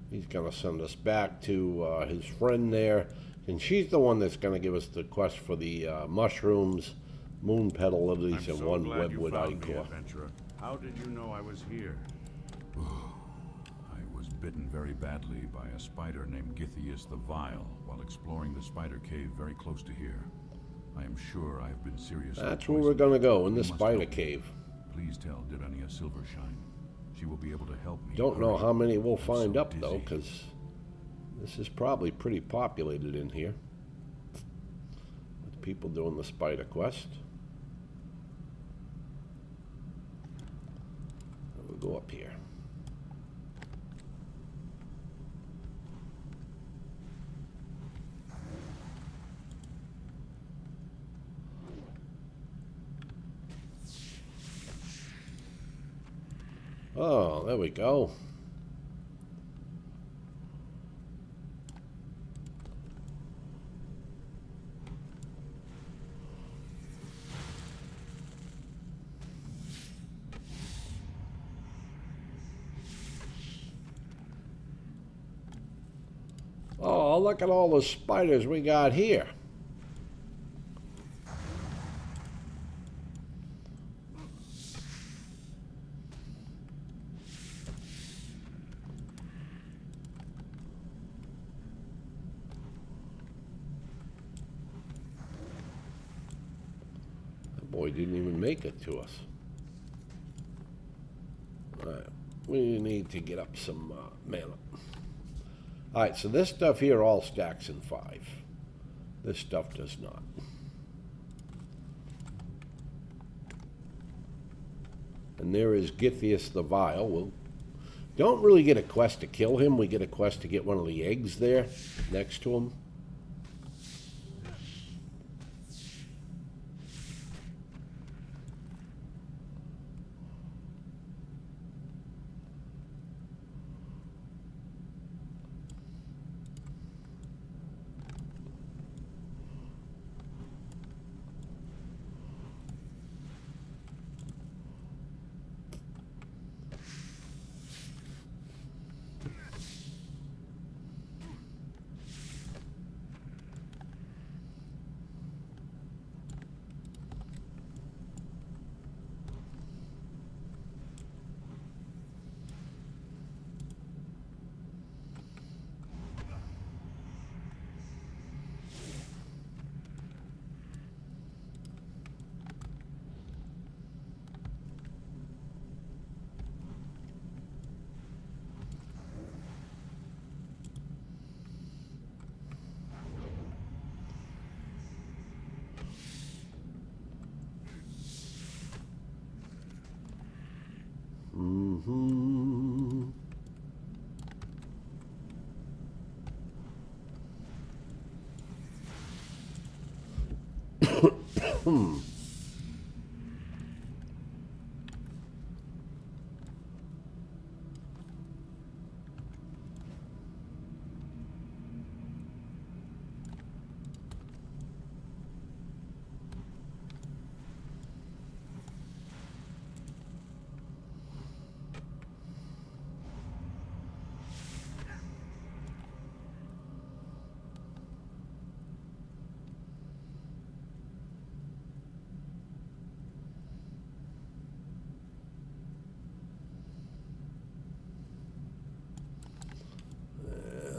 A: He's going to send us back to his friend there. And she's the one that's going to give us the quest for the mushrooms, moon petal lilies, and one webwood ichor.
B: How did you know I was here? I was bitten very badly by a spider named Githias the Vile while exploring the spider cave very close to here. I am sure I've been seriously
A: That's where we're going to go, in the spider
B: help me.
A: cave.
B: Please tell Dirania Silvershine. She will be able to help me.
A: Don't know how many we'll find
B: so
A: up, though, because this is probably pretty populated in here with people doing the spider quest. We'll go up here. Oh, there we go. Oh, look at all the spiders we got here. Boy, didn't even make it to us. All right, we need to get up some mana. All right, so this stuff here all stacks in 5. This stuff does not. And there is Githias the Vile. We'll don't really get a quest to kill him. We get a quest to get one of the eggs there next to him.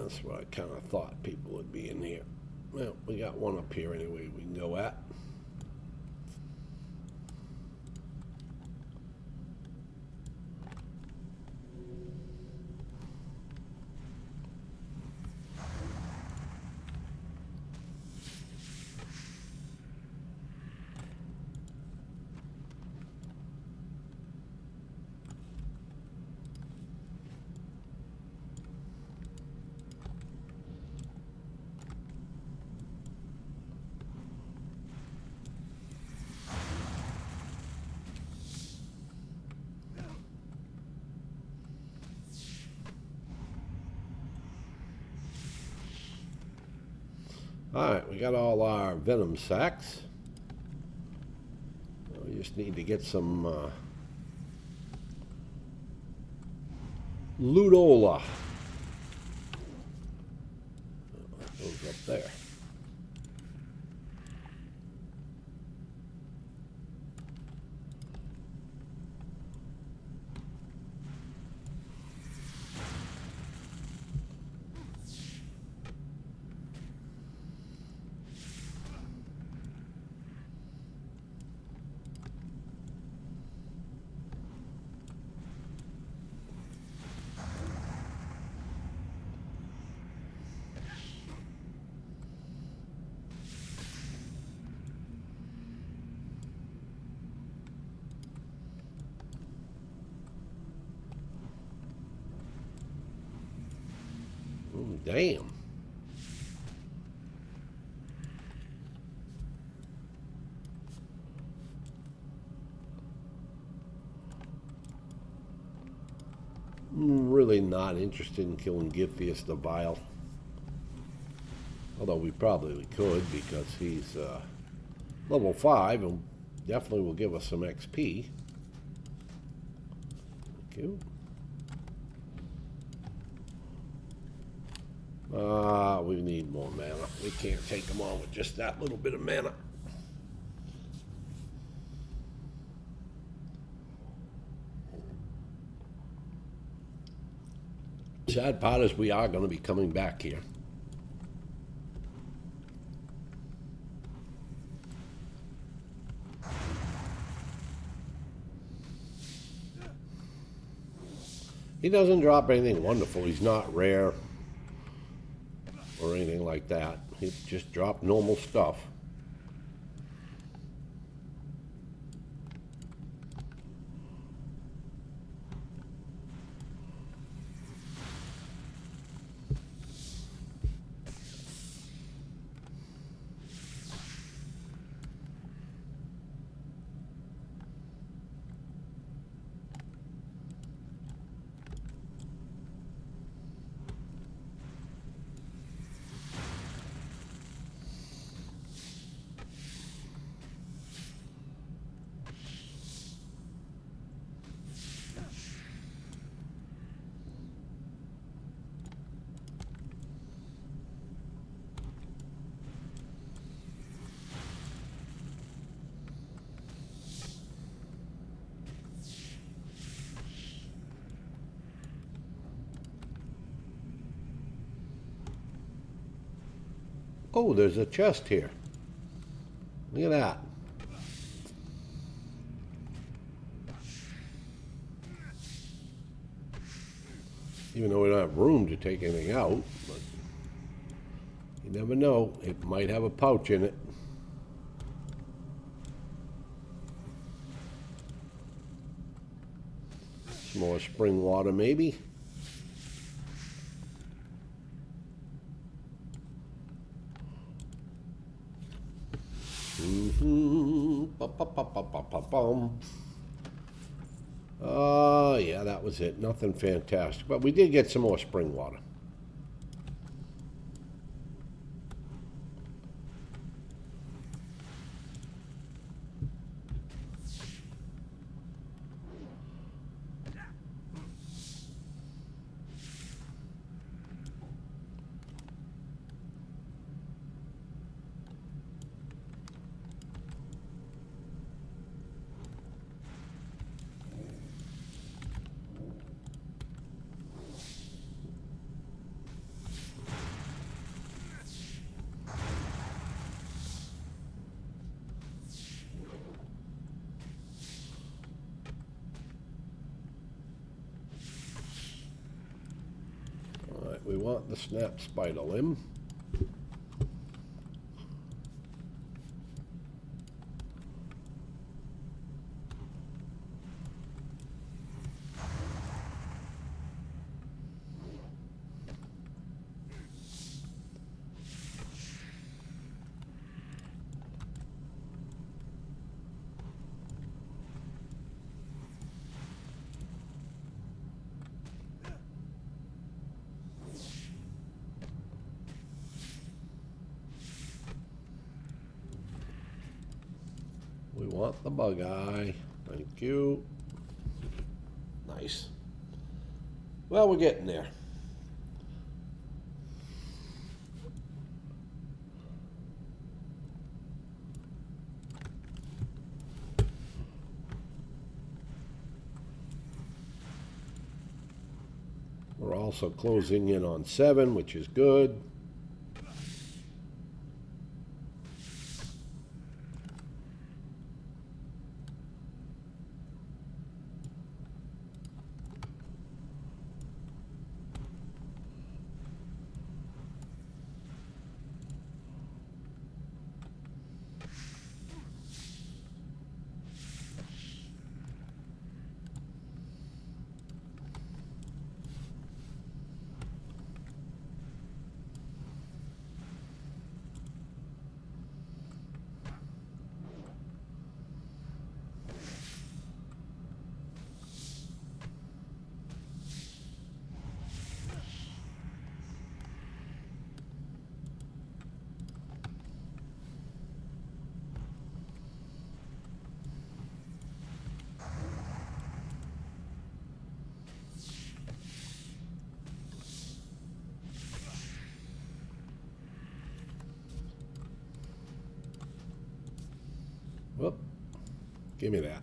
A: That's what I kind of thought people would be in here. Well, we got one up here anyway we can go at. Alright, we got all our venom sacks. We just need to get some Ludola. That goes up there. Damn. I'm really not interested in killing Giphius the Vile. Although we probably could because he's level 5 and definitely will give us some XP. Thank you. We need more mana. We can't take them all with just that little bit of mana. Sad part is we are going to be coming back here. He doesn't drop anything wonderful. He's not rare or anything like that. He just dropped normal stuff. Oh, there's a chest here. Look at that. Even though we don't have room to take anything out, but you never know. It might have a pouch in it. Some more spring water, maybe. Oh, yeah, that was it. Nothing fantastic. But we did get some more spring water. We want the snap spider limb. We want the bug eye. Thank you. Nice. Well, we're getting there. We're also closing in on 7, which is good. Whoop. Give me that.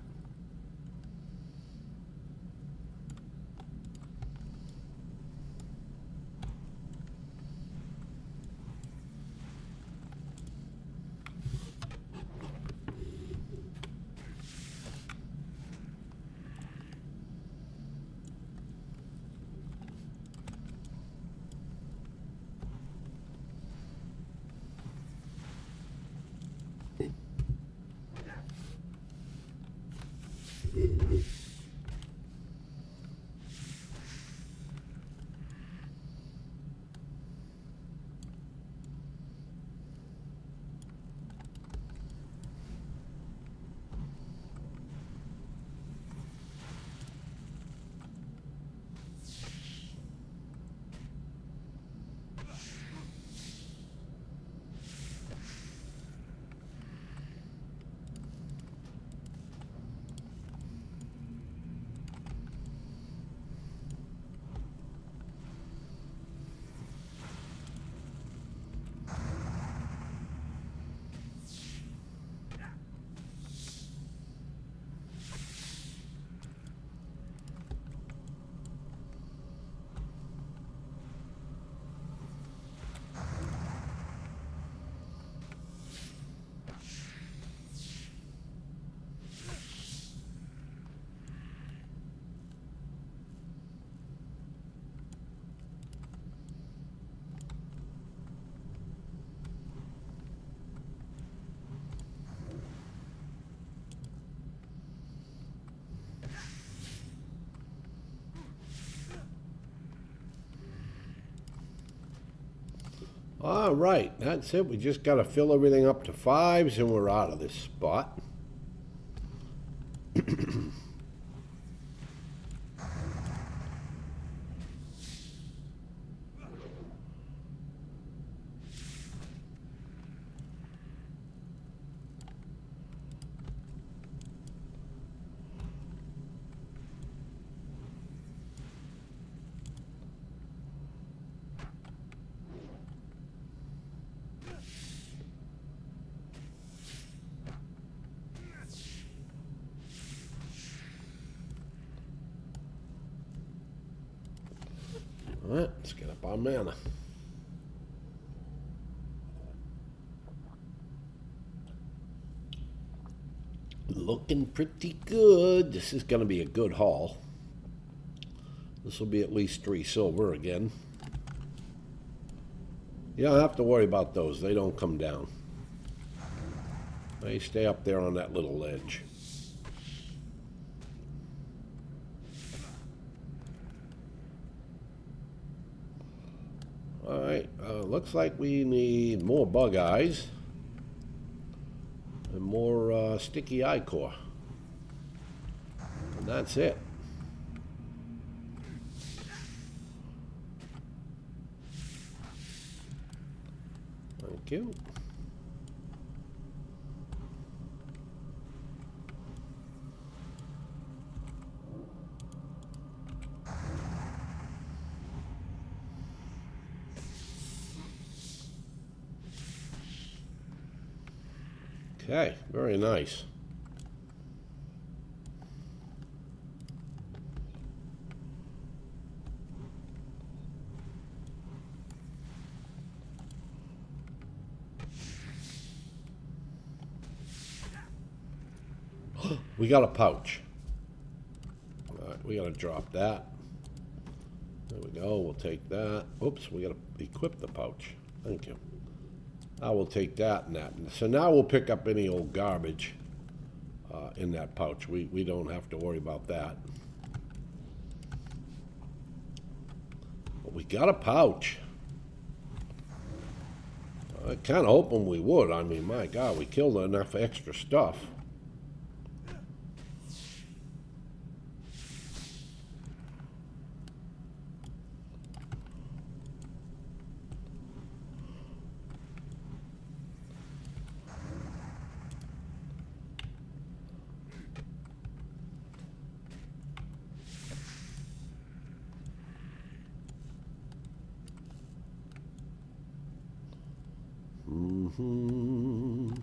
A: All right, that's it. We just got to fill everything up to 5s and we're out of this spot. All right, let's get up our mana. Looking pretty good. This is going to be a good haul. This will be at least 3 silver again. You don't have to worry about those. They don't come down. They stay up there on that little ledge. All right, looks like we need more bug eyes and more sticky eye core. And that's it. Thank you. Okay, very nice. We got a pouch. All right, we gotta drop that. There we go, we'll take that. Oops, we gotta equip the pouch. Thank you. I will take that and that. So now we'll pick up any old garbage in that pouch. We don't have to worry about that. But we got a pouch. I kind of hoping we would. I mean, my God, we killed enough extra stuff. Mm-hmm.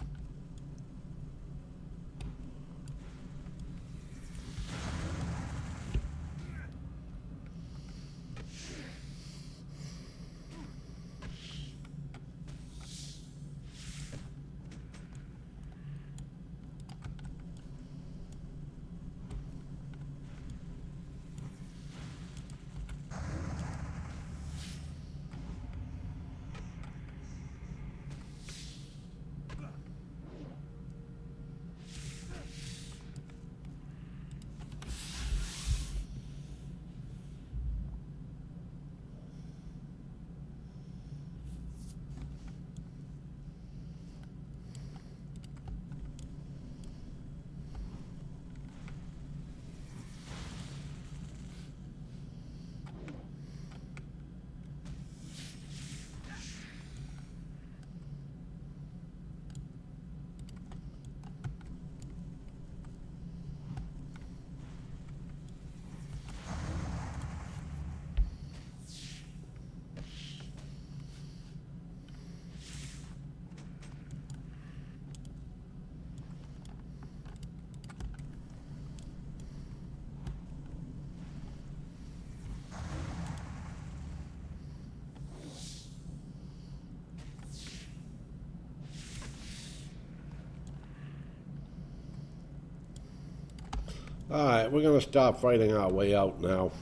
A: Alright, we're going to stop fighting our way out now.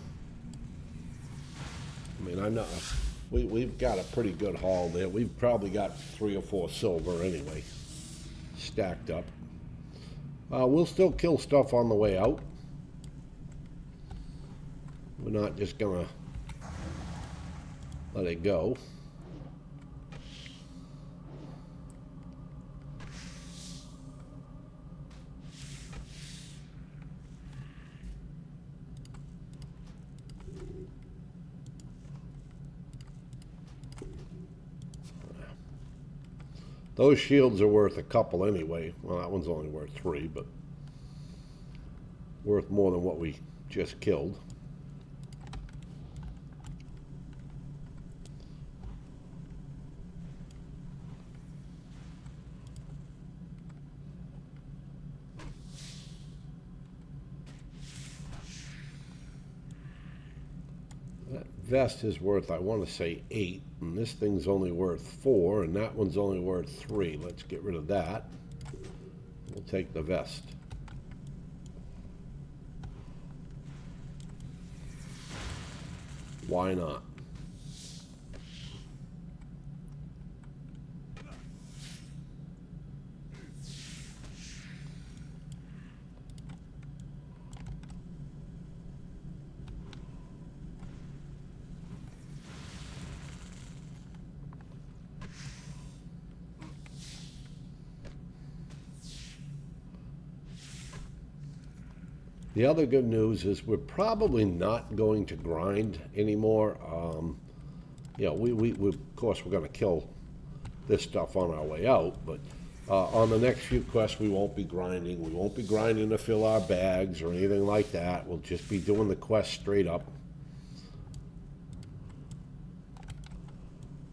A: I mean, I know we've got a pretty good haul there. We've probably got 3 or 4 silver anyway, stacked up. We'll still kill stuff on the way out. We're not just going to let it go. Those shields are worth a couple anyway. Well, that one's only worth 3, but worth more than what we just killed. That vest is worth, I want to say 8, and this thing's only worth 4, and that one's only worth 3. Let's get rid of that. We'll take the vest. Why not? The other good news is we're probably not going to grind anymore. You know, we of course, we're going to kill this stuff on our way out, but on the next few quests, we won't be grinding. We won't be grinding to fill our bags or anything like that. We'll just be doing the quest straight up.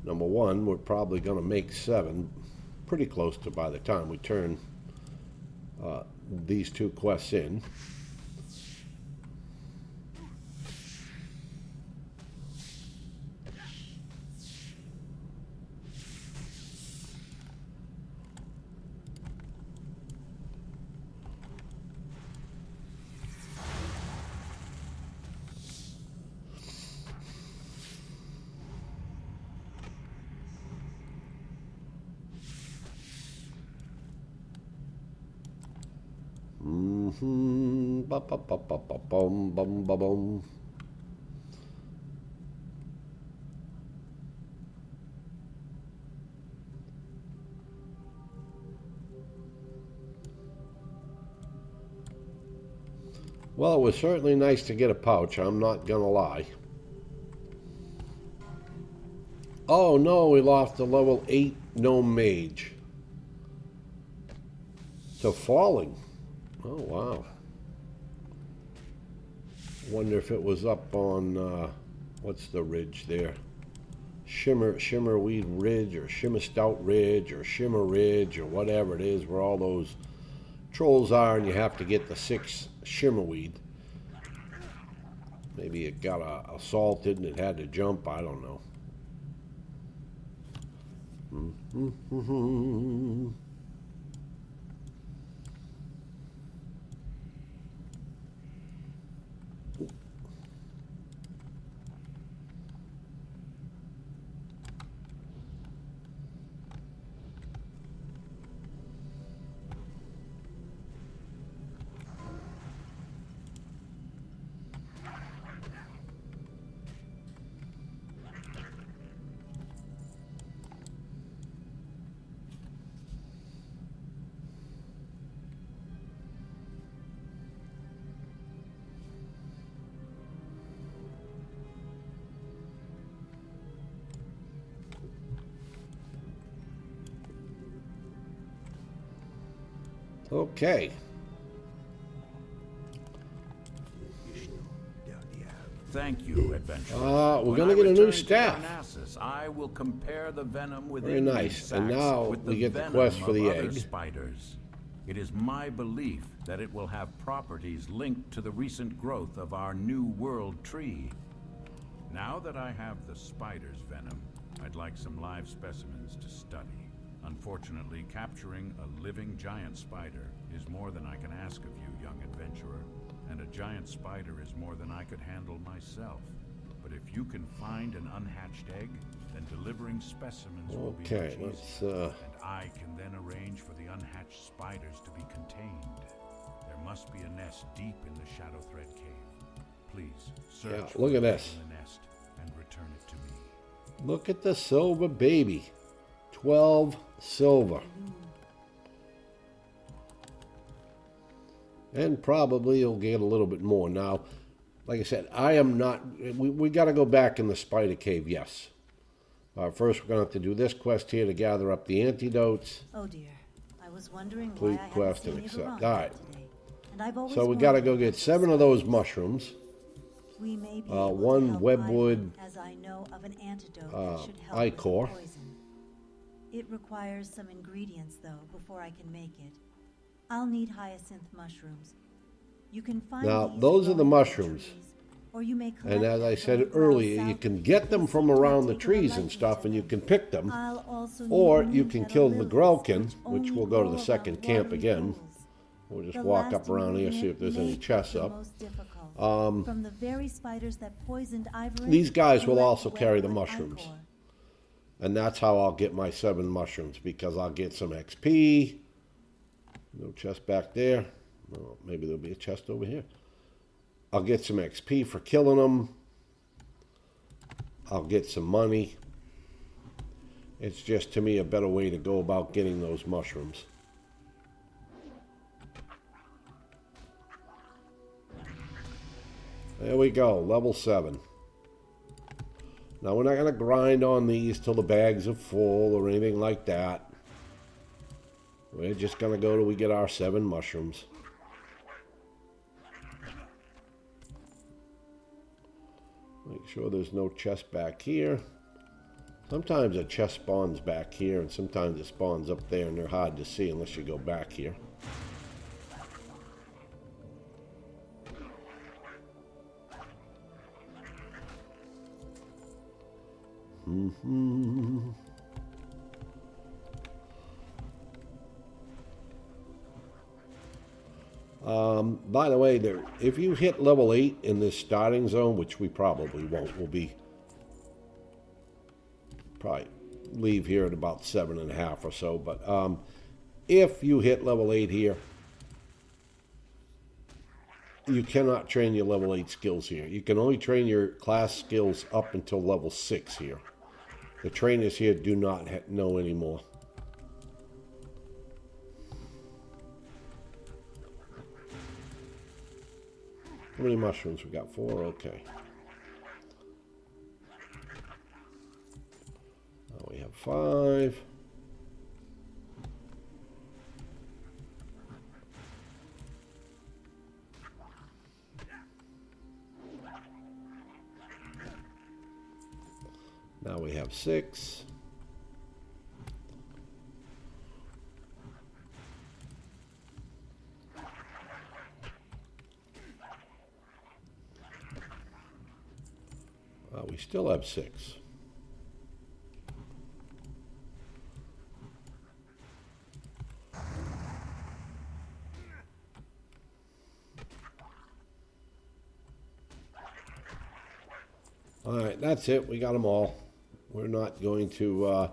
A: Number one, we're probably going to make 7, pretty close to by the time we turn these two quests in. Ba ba ba ba ba bum bum ba bum. Well, it was certainly nice to get a pouch, I'm not gonna lie. Oh no, we lost the level 8 gnome mage to falling. Oh wow. Wonder if it was up on what's the ridge there? Shimmerweed Ridge or Shimmer Stout Ridge or Shimmer Ridge or whatever it is where all those trolls are, and you have to get the 6 Shimmerweed. Maybe it got assaulted and it had to jump, I don't know. Okay.
B: Thank you, adventurer.
A: We're gonna get a new staff.
B: Parnassus, I will compare the venom
A: Very
B: within
A: nice. And now
B: with
A: we get the
B: venom
A: quest for
B: of
A: the
B: other
A: egg.
B: Spiders. It is my belief that it will have properties linked to the recent growth of our new world tree. Now that I have the spider's venom, I'd like some live specimens to study. Unfortunately, capturing a living giant spider is more than I can ask of you, young adventurer. And a giant spider is more than I could handle myself. But if you can find an unhatched egg, then delivering specimens will be much easier. And I can then arrange for the unhatched spiders to be contained. There must be a nest deep in the Shadowthread Cave. Please, search
A: look at this.
B: for the nest and return it to me.
A: Look at the silver baby. 12 silver. And probably you'll get a little bit more. Now, like I said, I am not... We got to go back in the spider cave, yes. First, we're going to have to do this quest here to gather up the antidotes.
C: Oh dear. I was wondering
A: Complete
C: why I
A: quest
C: hadn't
A: and
C: seen you
A: accept.
C: around
A: Alright.
C: today. And I've always
A: So we got to go
C: wondered
A: get 7 of those mushrooms.
C: we may be able to
A: One
C: help
A: webwood,
C: Ivan, as I know of an antidote that should help
A: ichor.
C: with the poison. It requires some ingredients though before I can make it. I'll need hyacinth mushrooms. You can find
A: Now,
C: these
A: those are the
C: growing on
A: mushrooms.
C: trees, or you may collect
A: And as
C: them
A: I
C: from
A: said
C: the ground
A: earlier, you
C: south.
A: can get them
C: They
A: from
C: seem to
A: around the
C: take a
A: trees and
C: liking
A: stuff,
C: to
A: and you
C: them.
A: can pick them.
C: I'll also need
A: Or
C: new
A: you can
C: yellow
A: kill the
C: lilies,
A: Grelkin, which
C: only
A: we'll go to
C: grow
A: the second
C: around
A: camp
C: watering
A: again.
C: holes.
A: We'll just
C: The
A: walk up
C: last
A: around here, see
C: ingredient
A: if there's
C: may
A: any
C: prove
A: chests
C: the
A: up.
C: most difficult. From the very spiders that poisoned Ivory,
A: These guys will
C: collect
A: also carry the
C: webwood
A: mushrooms.
C: ichor.
A: And that's how I'll get my 7 mushrooms, because I'll get some XP. No chest back there. Well, maybe there'll be a chest over here. I'll get some XP for killing them. I'll get some money. It's just, to me, a better way to go about getting those mushrooms. There we go, level 7. Now, we're not going to grind on these till the bags are full or anything like that. We're just going to go till we get our 7 mushrooms. Make sure there's no chest back here. Sometimes a chest spawns back here, and sometimes it spawns up there, and they're hard to see unless you go back here. By the way, if you hit level 8 in this starting zone, which we probably won't, we'll probably leave here at about 7.5 or so, but if you hit level 8 here, you cannot train your level 8 skills here. You can only train your class skills up until level 6 here. The trainers here do not know anymore. How many mushrooms? We got 4? Okay. Now we have 5. Now we have 6. We still have 6. All right, that's it. We got them all. We're not going to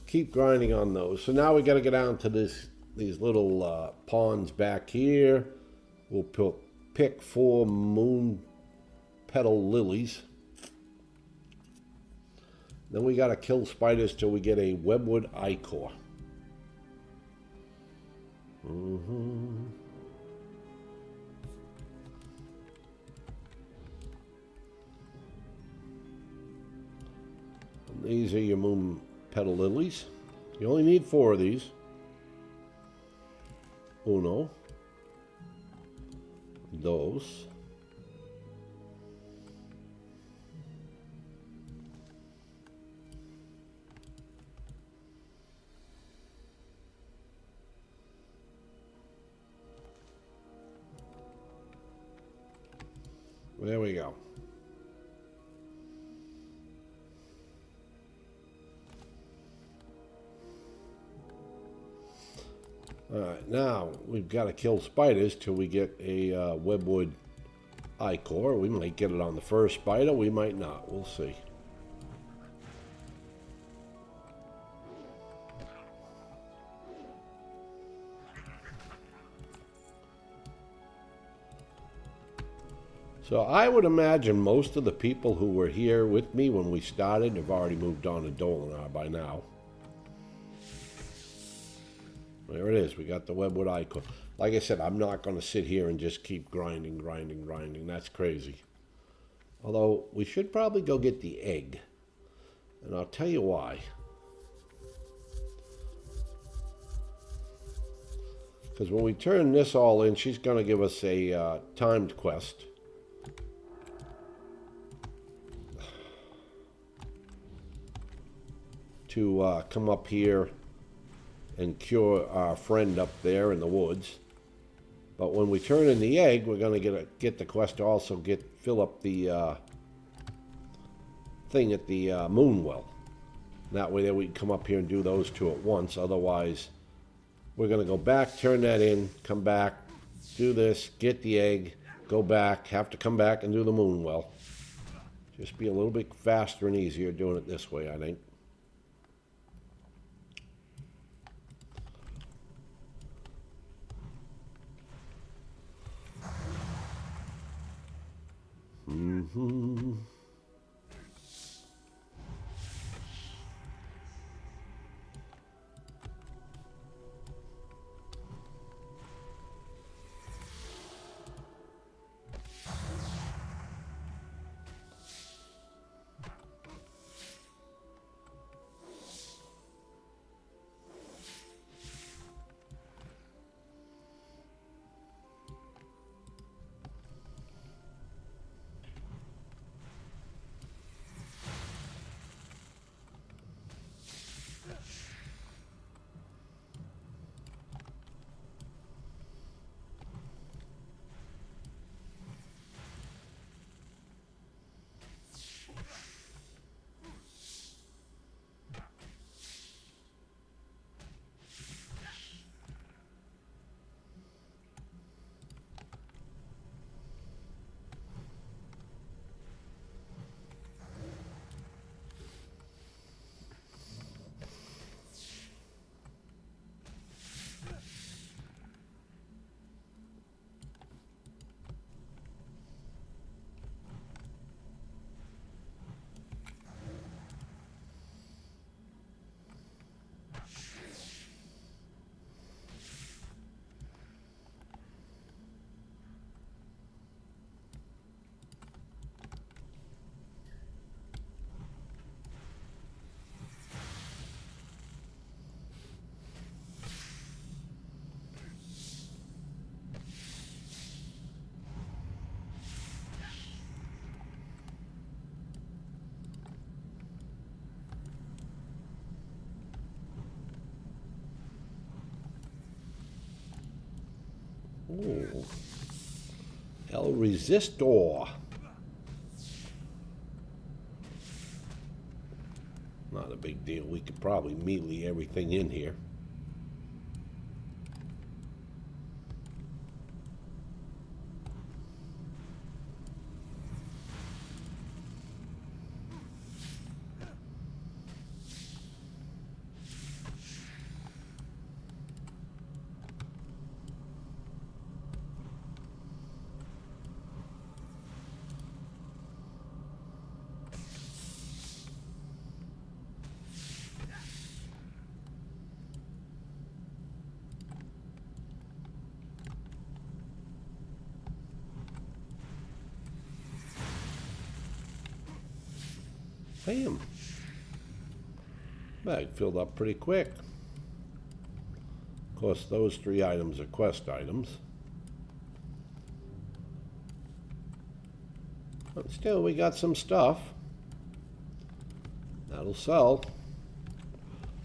A: keep grinding on those. So now we got to get down to these little ponds back here. We'll pick 4 moon petal lilies. Then we got to kill spiders till we get a webwood ichor. And these are your moon petal lilies. You only need 4 of these. Uno. Dos. There we go. All right, now we've got to kill spiders till we get a webwood ichor. We might get it on the first spider, we might not. We'll see. So I would imagine most of the people who were here with me when we started have already moved on to Dolanaar by now. There it is. We got the webwood ichor. Like I said, I'm not going to sit here and just keep grinding. That's crazy. Although, we should probably go get the egg. And I'll tell you why. Because when we turn this all in, she's going to give us a timed quest. To come up here and cure our friend up there in the woods. But when we turn in the egg, we're going to get the quest to also fill up the thing at the moon well. That way we can come up here and do those 2 at once. Otherwise, we're going to go back, turn that in, come back, do this, get the egg, go back, have to come back and do the moon well. Just be a little bit faster and easier doing it this way, I think. Oh. El Resistor. Not a big deal. We could probably melee everything in here. Bam. Bag filled up pretty quick. Of course, those 3 items are quest items. But still, we got some stuff. That'll sell.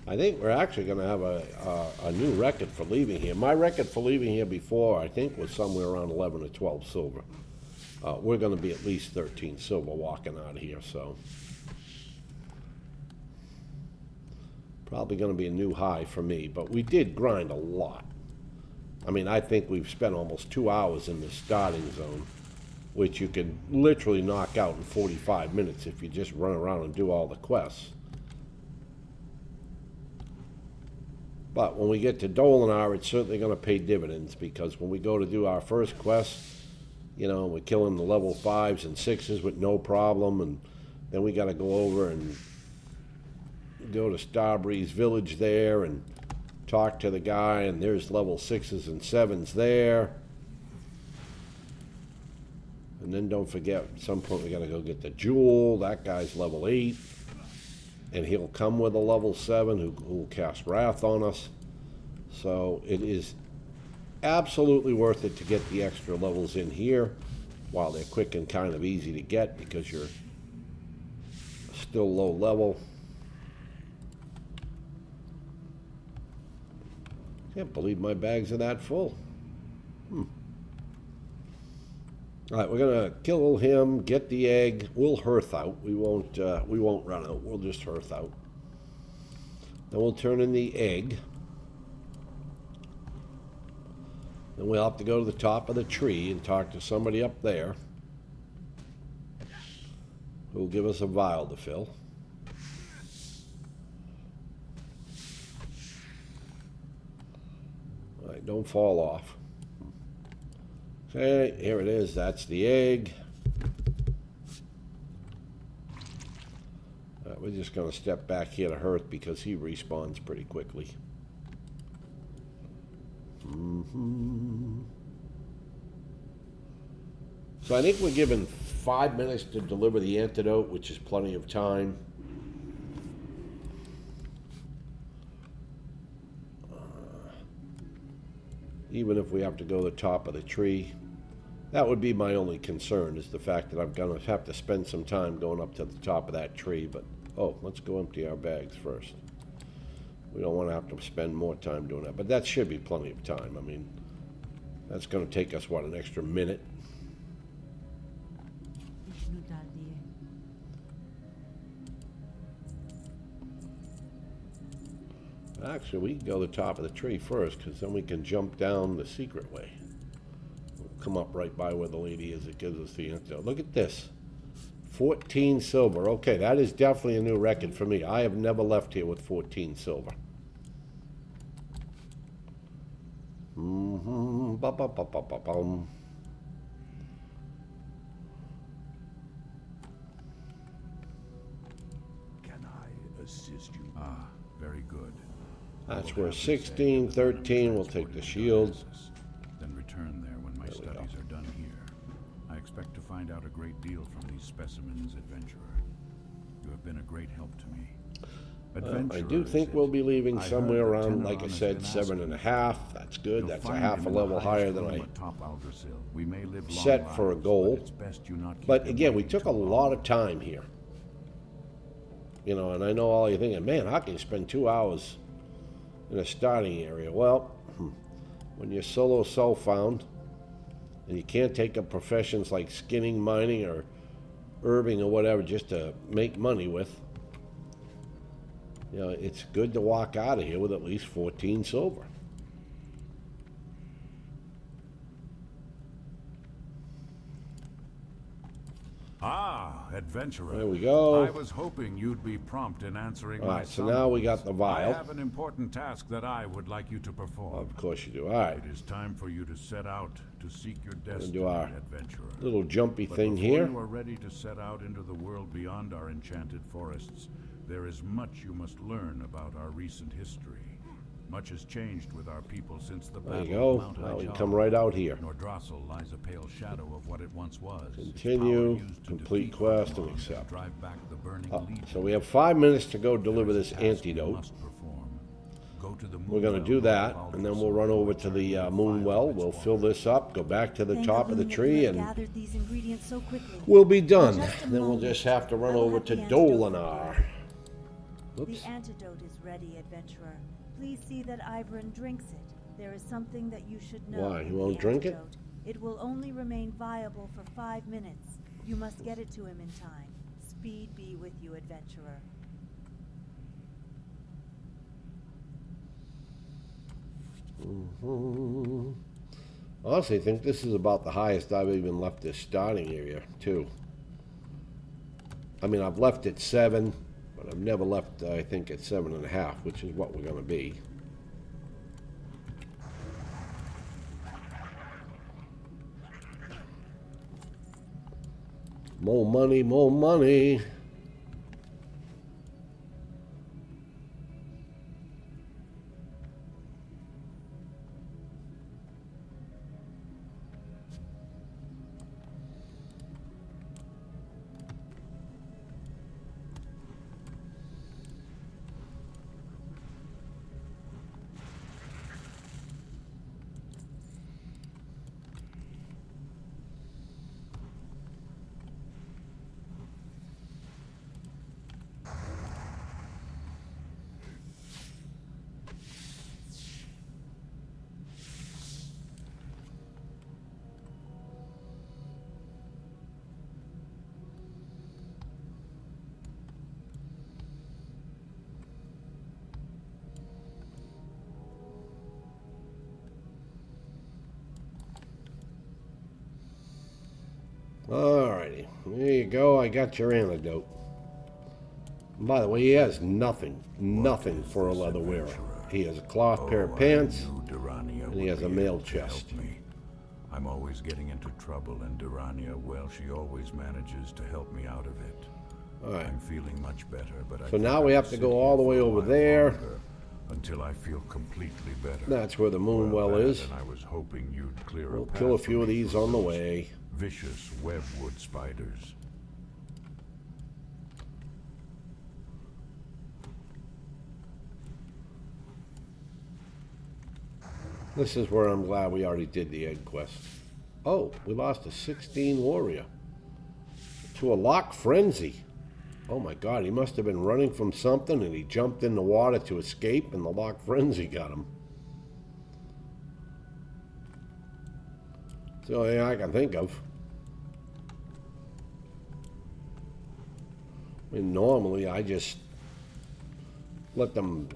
A: I think we're actually going to have a new record for leaving here. My record for leaving here before, I think, was somewhere around 11 or 12 silver. We're going to be at least 13 silver walking out of here, so... Probably going to be a new high for me, but we did grind a lot. I mean, I think we've spent almost 2 hours in the starting zone, which you can literally knock out in 45 minutes if you just run around and do all the quests. But when we get to Dolanaar, it's certainly going to pay dividends, because when we go to do our first quest, you know, we're killing the level 5s and 6s with no problem, and then we got to go over and go to Starbreeze Village there and talk to the guy, and there's level 6s and 7s there. And then don't forget, at some point we gotta go get the jewel. That guy's level 8. And he'll come with a level 7 who will cast Wrath on us. So it is absolutely worth it to get the extra levels in here while they're quick and kind of easy to get, because you're still low level. Can't believe my bags are that full. All right, we're gonna kill him, get the egg. We'll hearth out. We won't run out. We'll just hearth out. Then we'll turn in the egg. Then we'll have to go to the top of the tree and talk to somebody up there who will give us a vial to fill. All right, don't fall off. Okay, here it is. That's the egg. We're just going to step back here to Hearth because he respawns pretty quickly. So I think we're given 5 minutes to deliver the antidote, which is plenty of time. Even if we have to go to the top of the tree. That would be my only concern, is the fact that I'm going to have to spend some time going up to the top of that tree. But, oh, let's go empty our bags first. We don't want to have to spend more time doing that. But that should be plenty of time. I mean, that's going to take us, what, an extra minute? Actually, we can go to the top of the tree first, because then we can jump down the secret way. We'll come up right by where the lady is. It gives us the antidote. Look at this. 14 silver. Okay, that is definitely a new record for me. I have never left here with 14 silver. Ba-ba-ba-ba-ba-bum.
B: Can I assist you? Ah, very good.
A: That's where 16, 13, we'll take the shield.
B: Then return there when my studies are done here. I expect to find out a great deal from these specimens, adventurer. You have been a great help to me.
A: I do think we'll be leaving somewhere around, like I said, 7.5. That's good. That's a half a level higher than I set for a goal. But again, we took a lot of time here. You know, and I know all you're thinking, man, how can you spend 2 hours in a starting area? Well, when you're solo self-found, And you can't take up professions like skinning, mining, or herbing or whatever just to make money with. You know, it's good to walk out of here with at least 14 silver.
B: Ah, adventurer.
A: There we go.
B: I was hoping you'd be prompt in answering my
A: Alright, so
B: summons.
A: now we got the vial.
B: I have an important task that I would like you to perform.
A: Of course you do. Alright.
B: It is time for you to set out to seek your destiny,
A: do our
B: adventurer.
A: little jumpy
B: But
A: thing
B: before
A: here.
B: you are ready to set out into the world beyond our enchanted forests, there is much you must learn about our recent history. Much has changed with our people since the
A: There you
B: battle of
A: go.
B: Mount
A: Now we
B: Ijal.
A: come right out here.
B: Nordrassel lies a pale shadow of what it once was. its
A: Continue,
B: power used to
A: complete
B: defeat
A: quest, and
B: Pokemon
A: accept.
B: drive back the burning
A: Oh,
B: legion.
A: so we have 5 minutes to go deliver
B: There is
A: this
B: a task you
A: antidote.
B: must perform. Go to the
A: We're going to
B: Moonwell
A: do that,
B: North
A: and then
B: Alderson
A: we'll run over
B: and
A: to the
B: return
A: moon
B: five
A: well.
B: of its
A: We'll fill
B: water.
A: this up, go back to the
C: Thank
A: top of the
C: Alune that
A: tree,
C: you have
A: and
C: gathered these ingredients so quickly.
A: we'll be done.
C: In just a
A: Then we'll
C: moment,
A: just have to run
C: I will
A: over
C: have
A: to
C: the antidote
A: Dolanaar.
C: prepared.
A: Oops.
C: The antidote is ready, adventurer. Please see that Ivern drinks it. There is something that you should know.
A: Why, he
C: with
A: won't
C: the
A: drink it?
C: antidote. It will only remain viable for 5 minutes. You must get it to him in time. Speed be with you, adventurer.
A: Honestly, I think this is about the highest I've even left this starting area, too. I mean, I've left at 7, but I've never left, I think, at 7.5, which is what we're going to be. More money, more money. Alrighty, there you go. I got your antidote. And by the way, he has nothing for a leather wearer. He has a cloth pair of pants, and he has a mail chest.
B: I'm always getting into trouble, and Durania, well, she always manages to help me out of it.
A: Alright,
B: I'm feeling much better, but I
A: so
B: think
A: now
B: I
A: we
B: will
A: have to
B: sit
A: go
B: here
A: all the
B: for
A: way
B: a
A: over
B: while
A: there.
B: longer, until I feel completely better.
A: That's where the moon well
B: that,
A: is.
B: And I was hoping you'd clear
A: We'll
B: a path
A: kill a
B: for
A: few of
B: me
A: these
B: from
A: on the
B: those
A: way.
B: Vicious webwood spiders.
A: This is where I'm glad we already did the egg quest. Oh, we lost a 16 warrior to a lock frenzy. Oh my god, he must have been running from something and he jumped in the water to escape and the lock frenzy got him. It's the only thing I can think of. I mean, normally I just let them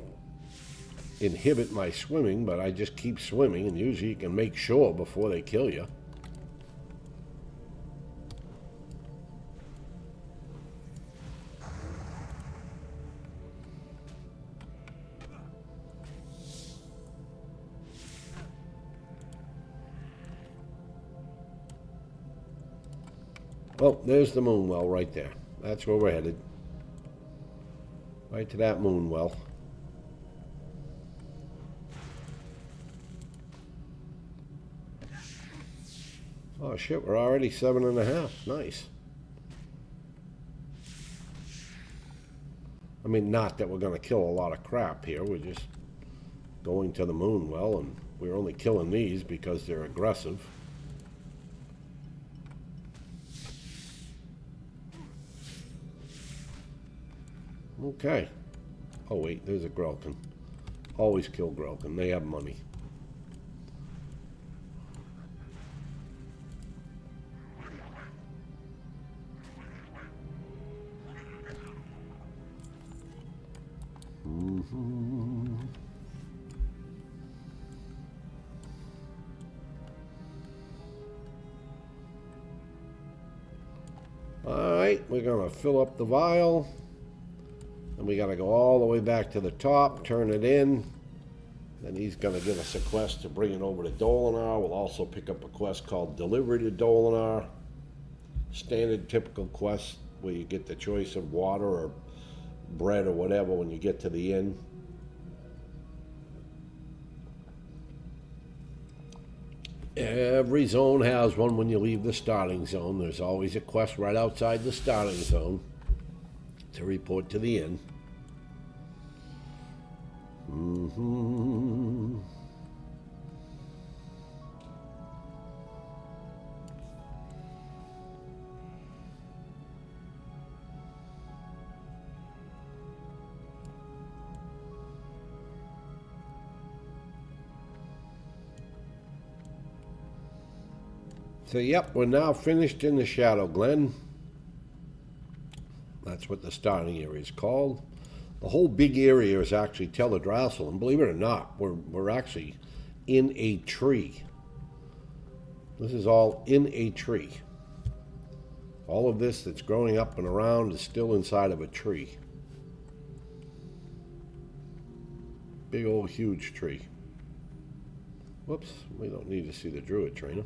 A: inhibit my swimming, but I just keep swimming, and usually you can make sure before they kill you. Oh, there's the moon well right there. That's where we're headed. Right to that moon well. Oh shit, we're already 7.5. Nice. I mean, not that we're gonna kill a lot of crap here. We're just going to the moon well, and we're only killing these because they're aggressive. Okay. Oh wait, there's a Grelkin. Always kill Grelkin. They have money. Alright, we're gonna fill up the vial. And we gotta go all the way back to the top, turn it in. Then he's gonna give us a quest to bring it over to Dolanaar. We'll also pick up a quest called Delivery to Dolanaar. Standard typical quest where you get the choice of water or bread or whatever when you get to the inn. Every zone has one when you leave the starting zone. There's always a quest right outside the starting zone to report to the inn. So yep, we're now finished in the Shadowglen. That's what the starting area is called. The whole big area is actually Teldrassil, and believe it or not, we're actually in a tree. This is all in a tree. All of this that's growing up and around is still inside of a tree. Big old huge tree. Whoops, we don't need to see the Druid trainer.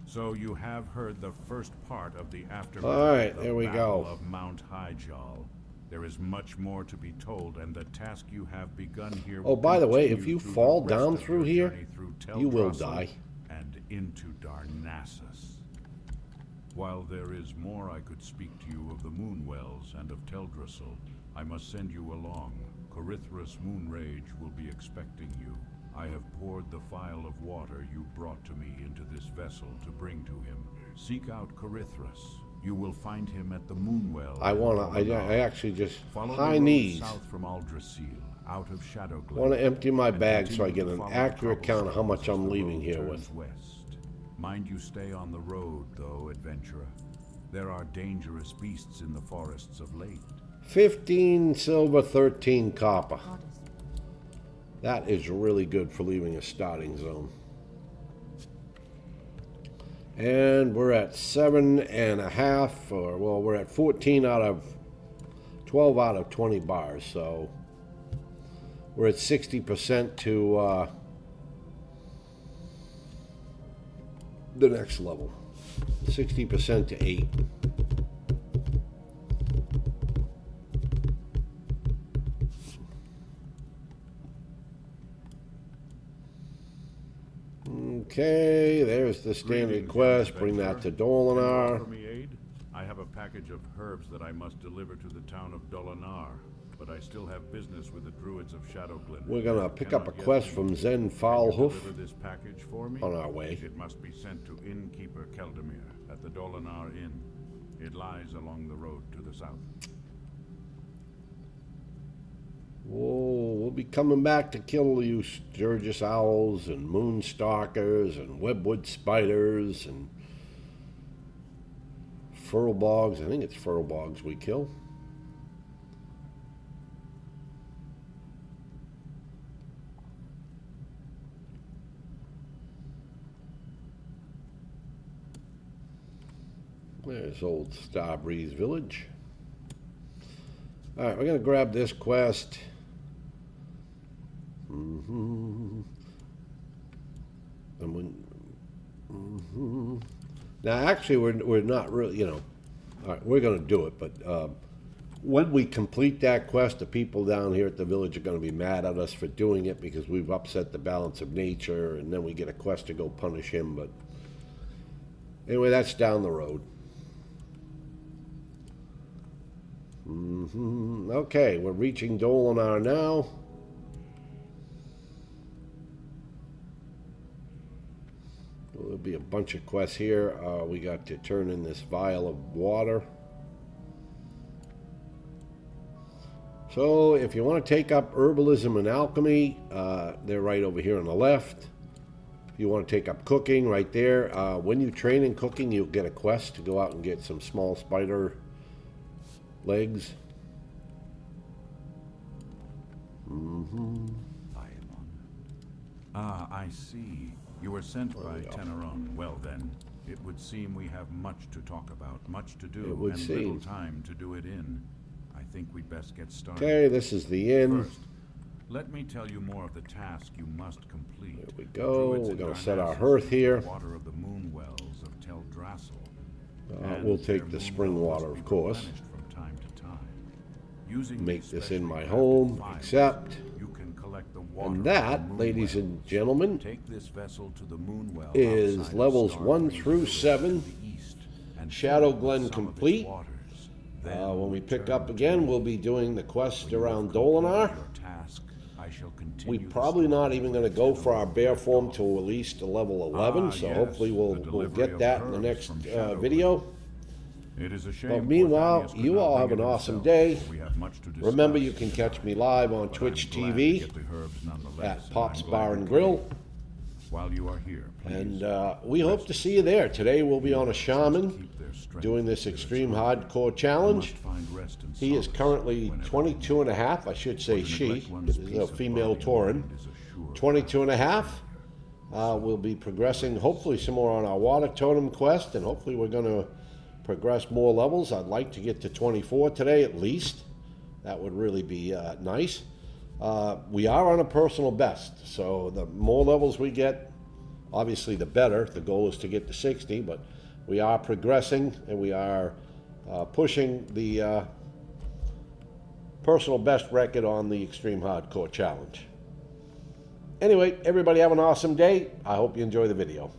B: So you have heard the first part of the aftermath
A: of the Battle
B: of Mount Highjall. There is much more to be told, and the task you have begun here.
A: Oh, by the way, if you fall down through here, you will die.
B: And into Darnassus. While there is more I could speak to you of the Moonwells and of Teldrassil, I must send you along. Corithra's Moonrage will be expecting you. I have poured the vial of water you brought to me into this vessel to bring to him. Seek out Corithras. You will find him at the Moonwell.
A: I actually just
B: follow
A: high knees.
B: South from Aldrassil, out of Shadowglen.
A: Want to empty my bag so I get an accurate count of how much I'm leaving here with.
B: West. Mind you stay on the road, though, adventurer. There are dangerous beasts in the forests of late.
A: 15 silver, 13 copper. That is really good for leaving a starting zone. And we're at 7.5, or well, we're at 14 out of 12 out of 20 bars, so we're at 60% to the next level. 60% to 8. Okay, there's the standard quest. Bring that to Dolanaar.
B: I have a package of herbs that I must deliver to the town of Dolanaar, but I still have business with the Druids of Shadowglen.
A: We're gonna pick up a quest from Zen Foulhoof
B: this package for me?
A: on our way.
B: It must be sent to innkeeper Keldamir at the Dolanaar Inn. It lies along the road to the south.
A: Whoa, we'll be coming back to kill you Sturgis owls and moonstalkers and webwood spiders and furlbogs. I think it's furlbogs we kill. There's old Starbreeze Village. Alright, we're going to grab this quest. And when, Now, actually, we're not really, you know, all right, we're going to do it, but when we complete that quest, the people down here at the village are going to be mad at us for doing it because we've upset the balance of nature, and then we get a quest to go punish him, but anyway, that's down the road. Okay, we're reaching Dolanaar now. There'll be a bunch of quests here. We got to turn in this vial of water. So if you want to take up herbalism and alchemy, they're right over here on the left. If you want to take up cooking, right there. When you train in cooking, you'll get a quest to go out and get some small spider legs.
B: Ah, I see. You were sent by Teneron. Well then, it would seem we have much to talk about, much to do, and little time to do it in. I think we'd best get started.
A: Okay, this is the inn.
B: First, let me tell you more of the task you must complete.
A: There we go. We're going to set our hearth here.
B: Water of the moon wells of Teldrassil.
A: We'll take the spring water, of course.
B: From time to time. Using
A: Make this in my home, accept.
B: You can collect the water
A: And that, ladies and gentlemen,
B: take this vessel to the moon well
A: is levels 1 through 7. Shadowglen complete. When we pick up again, we'll be doing the quest around Dolanaar. We're probably not even going to go for our bear form till at least to level 11, so hopefully we'll get that in the next video.
B: It is a shame,
A: but meanwhile, you all have an awesome day. Remember, you can catch me live on Twitch TV at Popsbarngrill.
B: While you are here,
A: and we hope to see you there. Today we'll be on a shaman doing this extreme hardcore challenge. He is currently 22 and a half. I should say she. This is a female Tauren. 22 and a half. We'll be progressing hopefully some more on our water totem quest, and hopefully we're going to progress more levels. I'd like to get to 24 today at least. That would really be nice. We are on a personal best, so the more levels we get, obviously the better. The goal is to get to 60, but we are progressing and we are pushing the personal best record on the Extreme Hardcore Challenge. Anyway, everybody have an awesome day. I hope you enjoy the video.